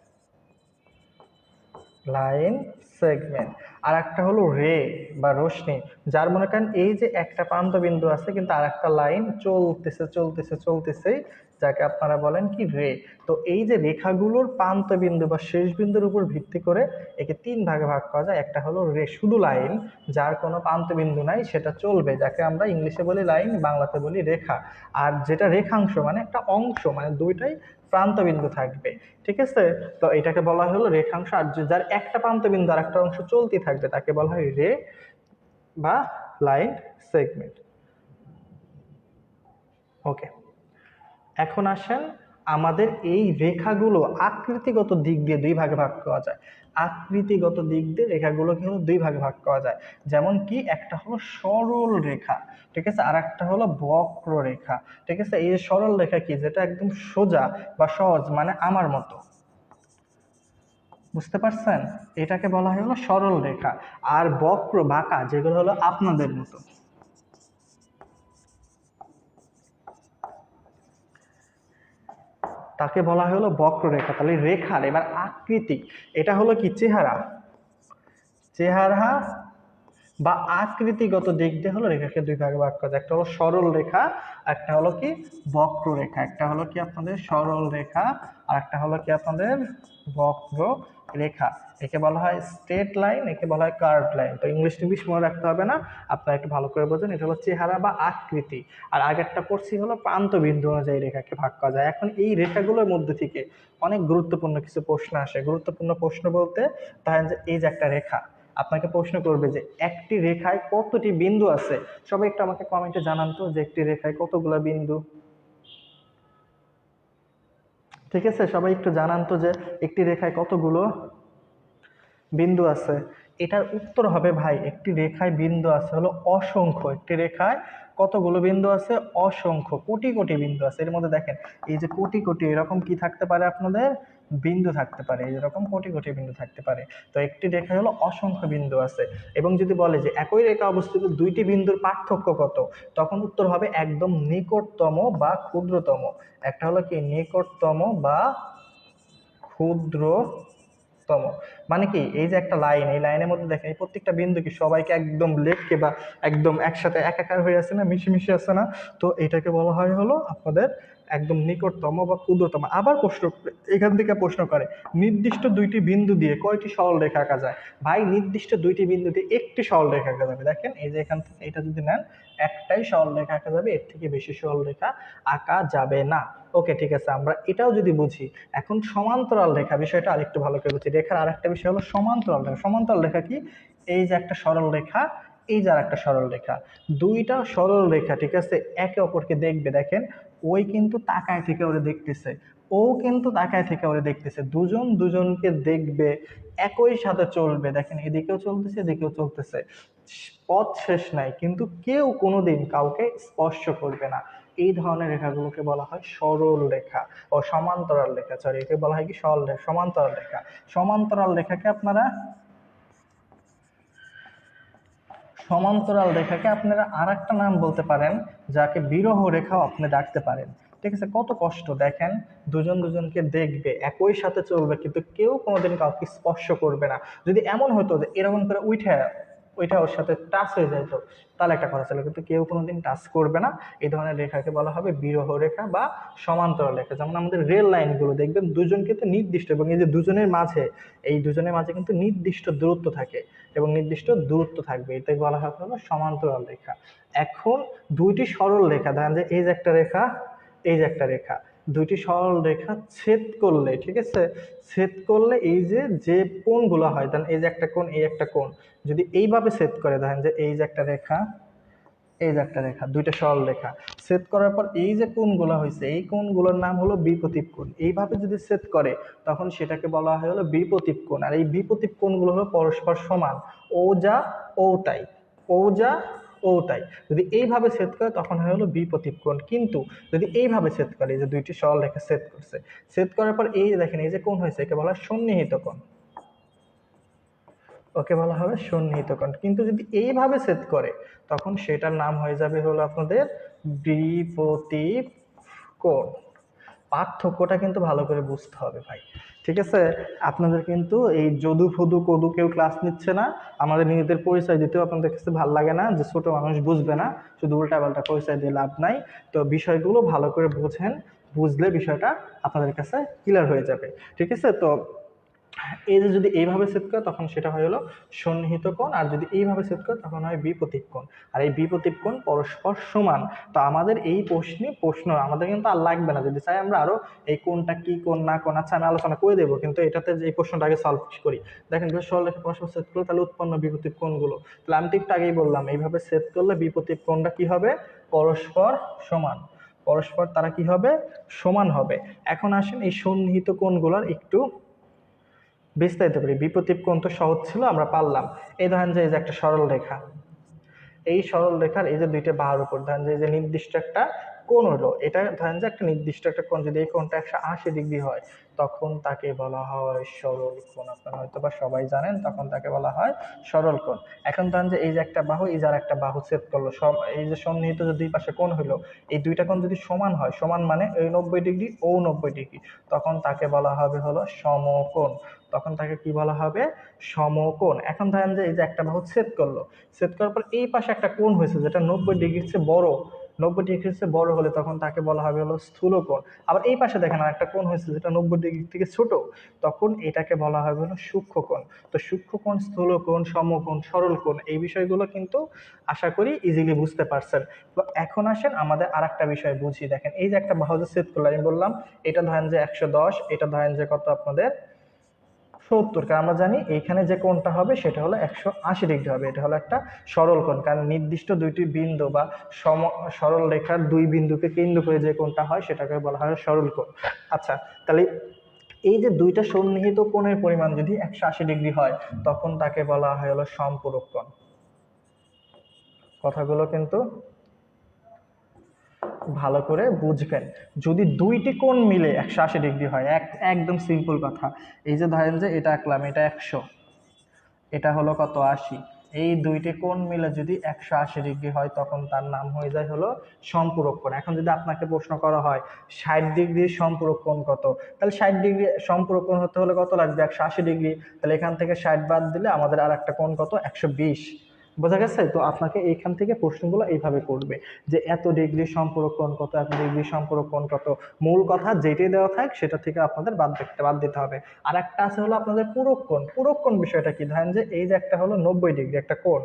A: Line segment. আর একটা হলো রে বা রশ্মি, যার মনে করেন এই যে একটা প্রান্ত বিন্দু আছে কিন্তু আর একটা লাইন চলতেছে চলতেছে চলতেছে, যাকে আপনারা বলেন কি রে। তো এই যে রেখাগুলোর প্রান্ত বিন্দু বা শেষ বিন্দুর উপর ভিত্তি করে একে তিন ভাগে ভাগ করা যায়। একটা হলো রে, শুধু লাইন, যার কোনো প্রান্ত বিন্দু নাই, সেটা চলবে, যাকে আমরা ইংলিশে বলি লাইন, বাংলাতে বলি রেখা। আর যেটা রেখাংশ মানে একটা অংশ, মানে দুইটাই প্রান্ত বিন্দু থাকবে, ঠিক আছে। তো এটাকে বলা হলো রেখাংশ। আর যার একটা প্রান্ত বিন্দু আর একটা অংশ চলতে থাকবে তাকে বলা হয় রে বা লাইন সেগমেন্ট। ওকে, এখন আসেন, আমাদের এই রেখাগুলো আকৃতিগত দিক দিয়ে দুই ভাগে ভাগ করা যায়। আকৃতিগত দিক দিয়ে রেখাগুলোকে হলো দুই ভাগে ভাগ করা যায়। যেমন কি, একটা হলো সরল রেখা, ঠিক আছে, আর একটা হলো বক্র রেখা, ঠিক আছে। এই যে সরল রেখা কি, যেটা একদম সোজা বা সহজ, মানে আমার মতো, বুঝতে পারছেন, এটাকে বলা হয় হলো সরল রেখা। আর বক্র বাঁকা যেগুলো হলো আপনাদের মতো, তাকে বলা হয় হলো বক্ররেখা। তাহলে রেখার এবার আকৃতি, এটা হলো কি চেহারা, চেহারা বা আকৃতিগত দিক দিয়ে হলো রেখাকে দুই ভাগে ভাগ করা যায়। একটা হলো সরল রেখা, একটা হলো কি বক্র রেখা। একটা হলো কি আপনাদের সরল রেখা, আর একটা হলো কি আপনাদের বক্র রেখা। একে বলা হয় স্ট্রেট লাইন, একে বলা হয় কার্ভ লাইন। তো ইংলিশ টিংলিশ মনে রাখতে হবে না, আপনারা একটু ভালো করে বোঝেন। এটা হলো চেহারা বা আকৃতি। আর আগেরটা পড়ছি হলো প্রান্ত বিন্দু অনুযায়ী রেখাকে ভাগ করা যায়। এখন এই রেখাগুলোর মধ্যে থেকে অনেক গুরুত্বপূর্ণ কিছু প্রশ্ন আসে। গুরুত্বপূর্ণ প্রশ্ন বলতে ধরেন যে এই যে একটা রেখা, আপনাকে প্রশ্ন করবে যে একটি রেখায় কতটি বিন্দু আছে। সবাই একটু আমাকে কমেন্টে জানান তো যে একটি রেখায় কতগুলো বিন্দু। ঠিক আছে, সবাই একটু জানান তো যে একটি রেখায় কতগুলো বিন্দু আছে। এটার উত্তর হবে ভাই, একটি রেখায় বিন্দু আছে হলো অসংখ্য। একটি রেখায় কতগুলো বিন্দু আছে? অসংখ্য, কোটি কোটি বিন্দু আছে। এর মধ্যে দেখেন এই যে কোটি কোটি এরকম কি থাকতে পারে আপনাদের বিন্দু থাকতে পারে, এরকম কোটি কোটি বিন্দু থাকতে পারে। তো একটি রেখায় হলো অসংখ্য বিন্দু আছে। এবং যদি বলে যে একই রেখা অবস্থিত দুইটি বিন্দুর পার্থক্য কত, তখন উত্তর হবে একদম নিকটতম বা ক্ষুদ্রতম। একটা হলো কি নিকটতম বা ক্ষুদ্রতম। মানে কি, এই যে একটা লাইন, এই লাইনের মধ্যে দেখেন এই প্রত্যেকটা বিন্দু কি সবাইকে একদম লেখকে বা একদম একসাথে একাকার হয়ে আছে না, মিশিমিশি আছে না। তো এটাকে বলা হয় হলো আপনাদের একদম নিকটতম বা ক্ষুদ্রতম। আবার প্রশ্ন এখান থেকে প্রশ্ন করে নির্দিষ্ট দুইটি বিন্দু দিয়ে কয়টি সরল রেখা আঁকা যায়। ভাই নির্দিষ্ট দুইটি বিন্দু দিয়ে একটি সরল রেখা আঁকা যাবে। দেখেন এই যে এখান থেকে এটা যদি নেন, একটাই সরল রেখা আঁকা যাবে, এর থেকে বেশি সরল রেখা আঁকা যাবে না। ওকে, ঠিক আছে, আমরা এটাও যদি বুঝি। এখন সমান্তরাল রেখা বিষয়টা আরেকটু ভালো করে বুঝি। রেখার আরেকটা বিষয় হলো সমান্তরাল রেখা। সমান্তরাল রেখা কি, এই যে একটা সরল রেখা, এই যে আর একটা সরল রেখা, দুইটা সরল রেখা, ঠিক আছে, একে অপরকে দেখবে। দেখেন ওই কিন্তু তাকায় থেকে ওরে দেখতেছে, ও কিন্তু তাকায় থেকে ওরে দেখতেছে, দুজন দুজনকে দেখবে, একই সাথে চলবে। দেখেন এদিকেও চলতেছে এদিকেও চলতেছে, পথ শেষ নাই, কিন্তু কেউ কোনোদিন কাউকে স্পর্শ করবে না। এই ধরনের রেখাগুলোকে বলা হয় সরল রেখা ও সমান্তরাল রেখা। সরি, একে বলা হয় কি সরল রেখা, সমান্তরাল রেখা। সমান্তরাল রেখাকে আপনারা আর একটা নাম বলতে পারেন, যাকে বিরহ রেখাও আপনি ডাকতে পারেন। ঠিক আছে, কত কষ্ট দেখেন, দুজন দুজনকে দেখবে, একই সাথে চলবে, কিন্তু কেউ কোনোদিন কাউকে স্পর্শ করবে না। যদি এমন হতো যে এরকম করে উঠে ওইটা ওর সাথে টাচ হয়ে যেত, তাহলে একটা কথা ছিল, কিন্তু কেউ কোনোদিন টাচ করবে না। এই ধরনের রেখাকে বলা হবে বিরহ রেখা বা সমান্তরাল রেখা। যেমন আমাদের রেল লাইনগুলো দেখবেন দুজন কিন্তু নির্দিষ্ট, এবং এই যে দুজনের মাঝে, এই দুজনের মাঝে কিন্তু নির্দিষ্ট দূরত্ব থাকে এবং নির্দিষ্ট দূরত্ব থাকবে, এটাই বলা হয় হলো সমান্তরাল রেখা। এখন দুইটি সরল রেখা, ধরেন যে এই যে একটা রেখা, এই যে একটা রেখা, দুইটি সরল রেখা ছেদ করলে, ঠিক আছে, ছেদ করলে এই যে যে কোণগুলো হয়, ধরেন এই যে একটা কোণ, এই একটা কোণ, যদি এইভাবে ছেদ করে, ধরেন যে এই যে একটা রেখা, এই যে একটা রেখা, দুইটা সরল রেখা সেট করার পর এই যে কোণগুলো হয়েছে, এই কোণগুলোর নাম হলো বিপরীত কোণ। এইভাবে যদি সেট করে তখন সেটাকে বলা হয় হলো বিপরীত কোণ। আর এই বিপরীত কোণগুলো হলো পরস্পর সমান, ও যা ও তাই, ও যা ও তাই। যদি এইভাবে সেট করে তখন হয় হলো বিপরীত কোণ। কিন্তু যদি এইভাবে সেট করে, এই যে দুইটি সরল রেখা সেট করছে, সেট করার পর এই যে দেখেন এই যে কোণ হয়েছে, একে বলা হয় সন্নিহিত কোণ, ওকে বলা হবে সন্নিহিত কোণ। কিন্তু যদি এইভাবে সেট করে তখন সেটার নাম হয়ে যাবে হলো আপনাদের বিপরীত কোণ। পার্থক্যটা কিন্তু ভালো করে বুঝতে হবে ভাই, ঠিক আছে? আপনাদের কিন্তু এই যদু ফদু কদু কেউ ক্লাস নিচ্ছে না। আমাদের নিজেদের পরিচয় দিতেও আপনাদের কাছে ভালো লাগে না, যে ছোট মানুষ বুঝবে না, শুধু উল্টাপাল্টা পরিচয় দিয়ে লাভ নাই। তো বিষয়গুলো ভালো করে বুঝেন, বুঝলে বিষয়টা আপনাদের কাছে ক্লিয়ার হয়ে যাবে, ঠিক আছে? তো এই যে যদি এইভাবে সেট করে তখন সেটা হয় হলো সন্নিহিত কোণ, আর যদি এইভাবে সেট করে তখন হয় বিপরীত কোণ। আর এই বিপরীত কোণ পরস্পর সমান। তো আমাদের এই প্রশ্ন আমাদের কিন্তু আর লাগবে না, যদি চাই আমরা আরো এই কোণটা কি কোণ না কোণ আচ্ছা আমি আলোচনা করে দেবো, কিন্তু এটাতে যে এই প্রশ্নটা আগে সলভ করি। দেখেন সরলরেখা পরস্পর সেট করলে তাহলে উৎপন্ন বিপরীত কোণগুলো, তাহলে আমি তো একটু আগেই বললাম এইভাবে সেট করলে বিপরীত কোণটা কি হবে, পরস্পর সমান। পরস্পর তারা কি হবে, সমান হবে। এখন আসেন এই সন্নিহিত কোণগুলোর একটু বিস্তারিত করি। বিপরীত কোণ তো সহজ ছিল, আমরা পারলাম। এই ধরেন যে এই যে একটা সরল রেখা, এই সরল রেখার এই যে দুইটা বাহুর উপর ধরেন যে এই যে নির্দিষ্ট একটা কোণ হলো, এটা ধরেন যে একটা নির্দিষ্ট একটা কোণ, যদি এই কোণটা 180 ডিগ্রি হয় তখন তাকে বলা হয় সরল কোণ। আপনারা হয়তো বা সবাই জানেন, তখন তাকে বলা হয় সরল কোণ। এখন ধরেন যে এই যে একটা বাহু, এই যে আর একটা বাহু ছেদ করলো, সব এই যে সন্নিহিত যে দুই পাশে কোণ হলো, এই দুইটা কোণ যদি সমান হয়, সমান মানে এই 90 ডিগ্রি ও 90 ডিগ্রি, তখন তাকে বলা হবে হলো সমকোণ। তখন তাকে কি বলা হবে, সমকোণ। এখন ধরেন যে এই যে একটা বাহু ছেদ করলো, সেট করার পর এই পাশে একটা কোণ হয়েছে যেটা 90 ডিগ্রির চেয়ে বড়, 90 ডিগ্রির চেয়ে বড় হলে তখন তাকে বলা হবে হলো স্থূল কোণ। আবার এই পাশে দেখেন আর একটা কোণ হয়েছে যেটা 90 ডিগ্রি থেকে ছোট, তখন এটাকে বলা হবে হলো সূক্ষ্ম কোণ। তো সূক্ষ্ম কোণ, স্থূল কোণ, সমকোণ, সরল কোণ, এই বিষয়গুলো কিন্তু আশা করি ইজিলি বুঝতে পারছেন। তো এখন আসেন আমাদের আর একটা বিষয় বুঝি। দেখেন এই যে একটা বাহু সেট করলাম, আমি বললাম এটা ধরেন যে 110, এটা ধরেন যে কত আপনাদের 70, কারণ আমরা জানি এইখানে যে কোণটা হবে সেটা হলো 180 ডিগ্রি হবে। এটা হলো একটা সরল কোণ, কারণ নির্দিষ্ট দুইটি বিন্দু বা সরল রেখার দুই বিন্দুকে কেন্দ্র করে যে কোণটা হয় সেটাকে বলা হয় সরল কোণ। আচ্ছা, তাহলে এই যে দুইটা সন্নিহিত কোণের পরিমাণ যদি 180 ডিগ্রি হয় তখন তাকে বলা হয় হলো সম্পূরক কোণ। কথাগুলো কিন্তু ভালো করে বুঝবেন। যদি দুইটি কোণ মিলে 180 ডিগ্রি হয়, একদম সিম্পল কথা, এই যে ধরেন যে এটা আঁকলাম, এটা 100, এটা হলো কত 80, এই দুইটি কোণ মিলে যদি 180 ডিগ্রি হয় তখন তার নাম হয়ে যায় হলো সম্পূরক কোণ। এখন যদি আপনাকে প্রশ্ন করা হয় 60 ডিগ্রির সম্পূরক কোণ কত, তাহলে 60 ডিগ্রি সম্পূরক কোণ হতে হলে কত লাগবে, 180 ডিগ্রি। তাহলে এখান থেকে 60 বাদ দিলে আমাদের আর একটা কোণ কত, 120। বোঝা গেছে? তো আপনাকে এইখান থেকে প্রশ্নগুলো এইভাবে করবে যে এত ডিগ্রি সম্পূরক কোণ কত, এত ডিগ্রি সম্পূরক কোণ কত। মূল কথা যেটাই দেওয়া থাক সেটা থেকে আপনাদের বাদ দিতে হবে। আর একটা আছে হলো আপনাদের পূরক কোণ। পূরক কোণ বিষয়টা কি, ধরেন যে এই যে একটা হলো 90 ডিগ্রি একটা কোণ,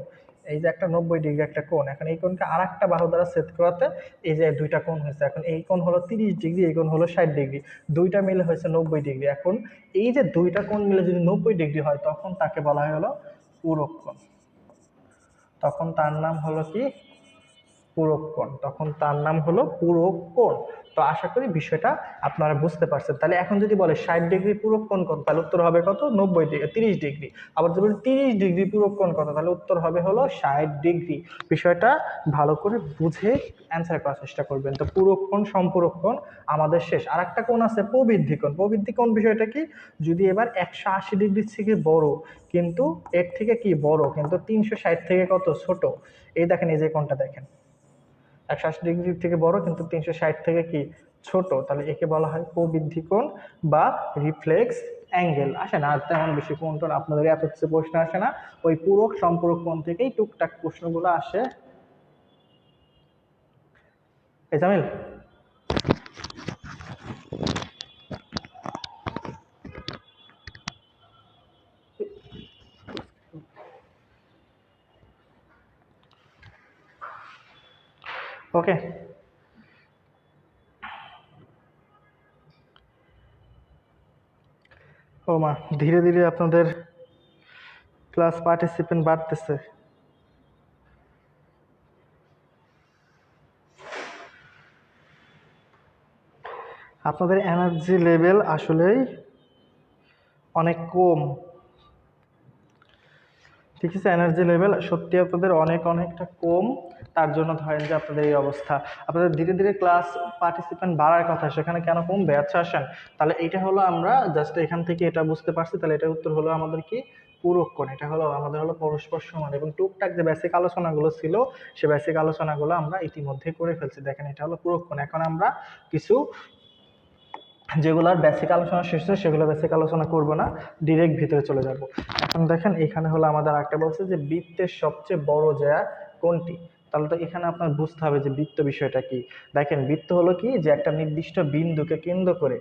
A: এই যে একটা 90 ডিগ্রি একটা কোণ, এখন এই কোণকে আর একটা বাহু দ্বারা ছেদ করাতে এই যে দুইটা কোণ হয়েছে। এখন এই কোণ হলো 30 ডিগ্রি, এই কোণ হলো 60 ডিগ্রি, দুইটা মিলে হয়েছে 90 ডিগ্রি। এখন এই যে দুইটা কোণ মিলে যদি 90 ডিগ্রি হয় তখন তাকে বলা হয় হলো পূরক কোণ। তখন তার নাম হলো কি, পূরক কোণ। তখন তার নাম হলো পূরক কোণ। তো আশা করি বিষয়টা আপনারা বুঝতে পারছেন। তাহলে এখন যদি বলে 60 ডিগ্রি পূরক কোণ কত, তাহলে উত্তর হবে কত, 90 ডিগ্রি, 30 ডিগ্রি। আবার যদি 30 ডিগ্রি পূরক কোণ কত, তাহলে উত্তর হবে হলো 60 ডিগ্রি। বিষয়টা ভালো করে বুঝে অ্যান্সার করার চেষ্টা করবেন। তো পূরক কোণ, সম্পূরক কোণ আমাদের শেষ। আর একটা কোণ আছে প্রবৃদ্ধি কোণ। প্রবৃদ্ধি কোণ বিষয়টা কি, যদি এবার 180 ডিগ্রির থেকে বড় কিন্তু এর থেকে কি বড় কিন্তু 360 থেকে কত ছোট, এই দেখেন এই যে কোণটা দেখেন 180 ডিগ্রির থেকে বড় কিন্তু 360 থেকে কি ছোট, তাহলে একে বলা হয় প্রবৃদ্ধি কোণ বা রিফ্লেক্স অ্যাঙ্গেল। আসে না আর তেমন বেশি কোণ টোন আপনাদের এত কিছু প্রশ্ন আসে না, ওই পূরক সম্পূরক কোণ থেকেই টুকটাক প্রশ্নগুলো আসে। এই জামিল, ওকে। ও মা, ধীরে ধীরে আপনাদের ক্লাস পার্টিসিপেন্ট বাড়তেছে। আপনাদের এনার্জি লেভেল আসলেই অনেক কম। ঠিক আছে, এনার্জি লেভেল সত্যি আপনাদের অনেকটা কম। তার জন্য ধরেন যে আপনাদের এই অবস্থা। আপনাদের ধীরে ধীরে ক্লাস পার্টিসিপেন্ট বাড়ার কথা, সেখানে কেন কমবে? আচ্ছা আসেন, তাহলে এইটা হলো আমরা জাস্ট এখান থেকে এটা বুঝতে পারছি। তাহলে এটার উত্তর হলো আমাদের কি? পূরক কোণ। এটা হলো আমাদের হলো পরস্পর সমান, এবং টুকটাক যে বেসিক আলোচনাগুলো ছিল সে বেসিক আলোচনাগুলো আমরা ইতিমধ্যে করে ফেলছি। দেখেন এটা হলো পূরক কোণ। এখন আমরা কিছু যেগুলোর বেসিক আলোচনা শেষ হয়েছে সেগুলো বেসিক আলোচনা করব না, ডিরেক্ট ভিতরে চলে যাব। এখন দেখেন এখানে হলো আমাদের একটা বলছে যে বৃত্তের সবচেয়ে বড় জ্যা কোনটি। তাহলে তো এখানে আপনার বুঝতে হবে যে বৃত্ত বিষয়টা কি। দেখেন বৃত্ত হলো কি, যে একটা নির্দিষ্ট বিন্দুকে কেন্দ্র করে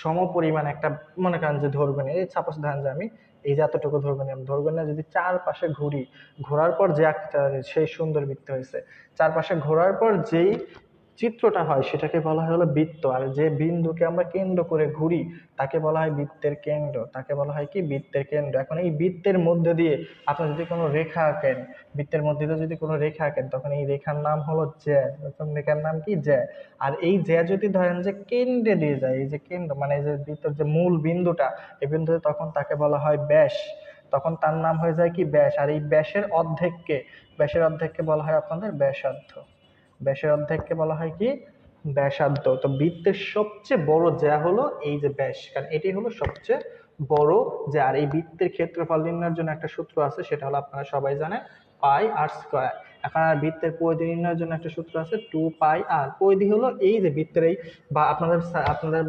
A: সমপরিমাণ একটা, মনে করেন যে ধরবেন এই সাপোজ ধরেন যে আমি এই যে এতটুকু ধরবেন, আমি ধরবেন না, যদি চারপাশে ঘুরি, ঘোরার পর যে একটা সেই সুন্দর বৃত্ত হয়েছে, চারপাশে ঘোরার পর যেই চিত্রটা হয় সেটাকে বলা হয় হলো বৃত্ত। আর যে বিন্দুকে আমরা কেন্দ্র করে ঘুরি তাকে বলা হয় বৃত্তের কেন্দ্র, তাকে বলা হয় কি? বৃত্তের কেন্দ্র। এখন এই বৃত্তের মধ্যে দিয়ে আপনি যদি কোনো রেখা আঁকেন, বৃত্তের মধ্যে দিয়ে যদি কোনো রেখা আঁকেন, তখন এই রেখার নাম হলো জ্যা। তখন রেখার নাম কি? জ্যা। আর এই জ্যা যদি ধরেন যে কেন্দ্রে দিয়ে যায়, এই যে কেন্দ্র মানে এই যে বৃত্তের যে মূল বিন্দুটা, এই বিন্দুতে, তখন তাকে বলা হয় ব্যাস। তখন তার নাম হয়ে যায় কি? ব্যাস। আর এই ব্যাসের অর্ধেককে বলা হয় আপনাদের ব্যাসার্ধ। ব্যাসের অর্ধেককে বলা হয় কি? ব্যাসার্ধ। তো বৃত্তের সবচেয়ে বড় জ্যা হলো এই যে ব্যাস, কারণ এটি হলো সবচেয়ে বড় জ্যা। আর এই বৃত্তের ক্ষেত্রফল নির্ণয়ের জন্য একটা সূত্র আছে, সেটা হলো আপনারা সবাই জানেন, পাই আর স্কয়ার। এখন আর বৃত্তের পরিধি নির্ণয়ের জন্য একটা সূত্র আছে, 2 পাই আর। পরিধি হলো এই যে বৃত্তের এই, বা আপনাদের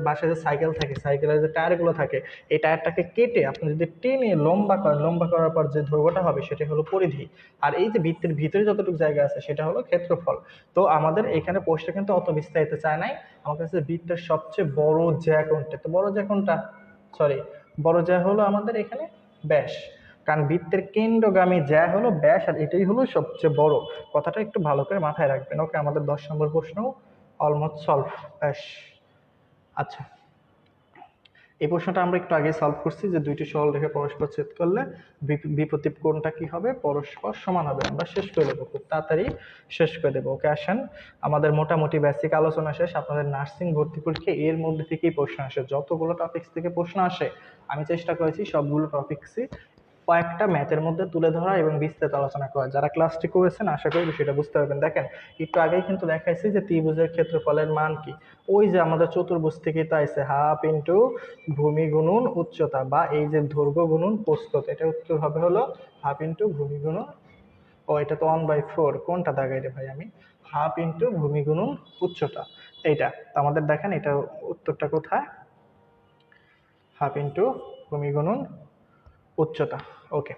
A: বাসায় যে সাইকেল থাকে, সাইকেলের যে টায়ার গুলো থাকে, এই টায়ারটাকে কেটে আপনি যদি টেনে লম্বা করেন, লম্বা করার পর যে দৈর্ঘ্যটা হবে সেটা হলো পরিধি। আর এই যে বৃত্তের ভিতরে যতটুকু জায়গা আছে সেটা হলো ক্ষেত্রফল। তো আমাদের এখানে প্রশ্ন কিন্তু অত বিস্তারিত চায় নাই, আমার কাছে বৃত্তের সবচেয়ে বড় জ্যা কোনটা। তো বড় জ্যা কোনটা? সরি, বড় জ্যা হলো আমাদের এখানে ব্যাস। কারণ বৃত্তের কেন্দ্রগামী জ্যা হলো ব্যাস, আর এটাই হলো সবচেয়ে বড়। কথাটা একটু ভালো করে মাথায় রাখবেন। ওকে, আমাদের 10 নম্বর প্রশ্ন অলমোস্ট সলভ। ব্যাস। আচ্ছা, এই প্রশ্নটা আমরা একটু আগে সলভ করছি, যে দুইটি সরল রেখা পরস্পর ছেদ করলে বিপরীত কোণটা কি হবে? পরস্পর সমান হবে। আমরা শেষ করে দেবো, খুব তাড়াতাড়ি শেষ করে দেবো। ওকে আসেন, আমাদের মোটামুটি বেসিক আলোচনা শেষ। আপনাদের নার্সিং ভর্তি পরীক্ষা এর মধ্যে থেকেই প্রশ্ন আসে, যতগুলো টপিক্স থেকে প্রশ্ন আসে আমি চেষ্টা করেছি সবগুলো টপিক্সই কয়েকটা ম্যাথের মধ্যে তুলে ধরা এবং বিস্তারিত আলোচনা করা। যারা ক্লাসটি করেছেন আশা করি বিষয়টা বুঝতে পারবেন। দেখেন একটু আগেই কিন্তু দেখাইছি যে ত্রিভুজের ক্ষেত্রফলের মান কি। ওই যে আমাদের চতুর্ভুজ থেকে তো আইছে হাফ ইন্টু ভূমি গুণন উচ্চতা, বা এই যে দৈর্ঘ্য গুণন প্রস্থ। এটা উত্তর হবে হলো হাফ ইন্টু ভূমি গুণন, ও এটা তো 1/4, কোনটা দাগাই রে ভাই আমি? হাফ ইন্টু ভূমি গুণন উচ্চতা, এইটা। তো আমাদের দেখেন এটা উত্তরটা কোথায়? হাফ ইন্টু ভূমি গুণন উচ্চতা। ওকে,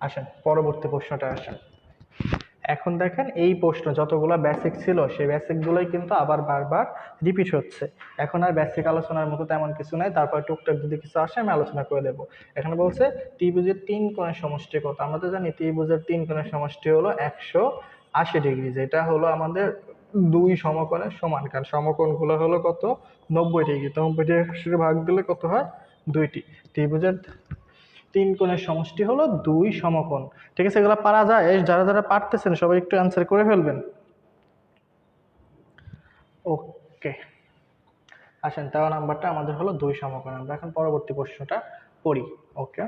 A: আসেন পরবর্তী প্রশ্নটা আসেন। এখন দেখেন এই প্রশ্ন যতগুলো বেসিক ছিল সেই বেসিক গুলোই কিন্তু আবার বারবার রিপিট হচ্ছে। এখন আর বেসিক আলোচনার মতো তেমন কিছু নাই, তারপর টুকটাক যদি কিছু আসে আমি আলোচনা করে দেবো। এখানে বলছে ত্রিভুজের 3 কোণের সমষ্টি কত। আমরা তো জানি ত্রিভুজের 3 কোণের সমষ্টি হলো 180 ডিগ্রি, যেটা হলো আমাদের দুই সমকোণের সমান। কারণ সমকোণ গুলো হলো কত? 90 ডিগ্রি। 90 ডিগ্রি ভাগ দিলে কত হয়? 2টি। ত্রিভুজের 3 কোণের সমষ্টি হলো 2 সমকোণ। ঠিক আছে, এগুলো পারা যায়। যারা যারা পারতেছেন সবাই একটু অ্যান্সার করে ফেলবেন। ওকে, আসেন 13 নাম্বারটা আমাদের হলো 2 সমকোণ। আমরা এখন পরবর্তী প্রশ্নটা করি। ওকে,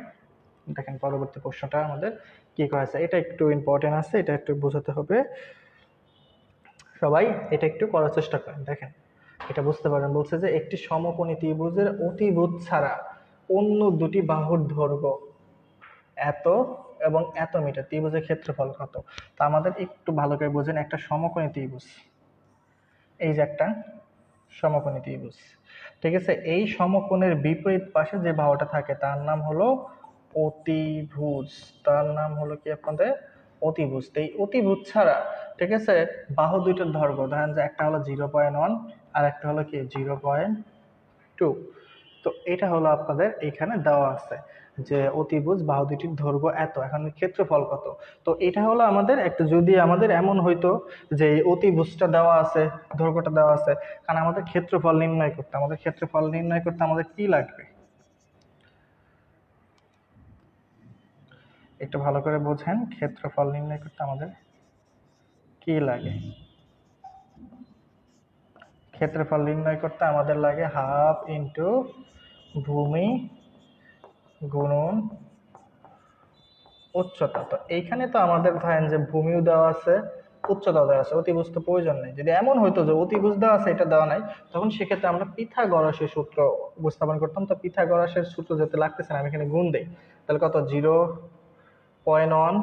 A: দেখেন পরবর্তী প্রশ্নটা আমাদের কি করা আছে, এটা একটু ইম্পর্টেন্ট আছে, এটা একটু বোঝাতে হবে। সবাই এটা একটু করার চেষ্টা করেন। দেখেন এটা বুঝতে পারেন, বলছে যে একটি সমকোণী ত্রিভুজের অতিভুজ ছাড়া অন্য দুটি বাহুর দৈর্ঘ্য এত এবং এত মিটার, ত্রিভুজের ক্ষেত্রফল কত। তা আমাদের একটু ভালো করে বোঝেন, একটা সমকোণী ত্রিভুজ, এই যে একটা সমকোণী ত্রিভুজ, ঠিক আছে, এই সমকোণের বিপরীত পাশে যে বাহুটা থাকে তার নাম হলো অতিভুজ। তার নাম হলো কি আপনাদের? অতিভুজ। তো এই অতিভুজ ছাড়া, ঠিক আছে, বাহু দুইটার দৈর্ঘ্য ধরেন যে একটা হলো 0.1 আর একটা হলো কি 0.2। তো এটা হলো আপনাদের এখানে দেওয়া আছে যে অতিভুজ বাহু দুটির দৈর্ঘ্য এত, এখন ক্ষেত্রফল কত। তো এটা হলো আমাদের একটা, যদি আমাদের এমন হইতো যে এই অতিভুজটা দেওয়া আছে, দৈর্ঘ্যটা দেওয়া আছে, কারণ আমাদের ক্ষেত্রফল নির্ণয় করতে, আমাদের কি লাগবে? একটু ভালো করে বোঝেন, ক্ষেত্রফল নির্ণয় করতে আমাদের কি লাগে? ক্ষেত্রফল নির্ণয় করতে আমাদের লাগে হাফ ইন্টু ভূমি গুণন উচ্চতা। তো এইখানে তো আমাদের ধরেন যে ভূমিও দেওয়া আছে, উচ্চতা দেওয়া আছে, অতিভুজ তো প্রয়োজন নেই। যদি এমন হইতো যে অতিভুজ দেওয়া আছে এটা দেওয়া নাই, তখন সেক্ষেত্রে আমরা পিথাগোরাসের সূত্র উপস্থাপন করতাম। তো পিথাগোরাসের সূত্র যেতে লাগতেছে না, আমি এখানে গুণ দেই, তাহলে কত 0.1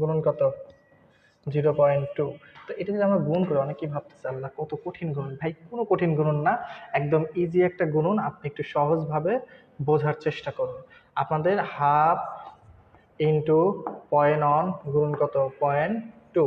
A: গুণন কত 0.2। তো এটা যদি আমরা গুণ করি, অনেকেই ভাবতেছে আল্লাহ কত কঠিন গুণন। ভাই কোনো কঠিন গুণন না, একদম ইজি একটা গুণন। আপনি একটু সহজভাবে বোঝার চেষ্টা করুন। আপনাদের হাফ ইন্টু 0.1 গুণ কত 0.2।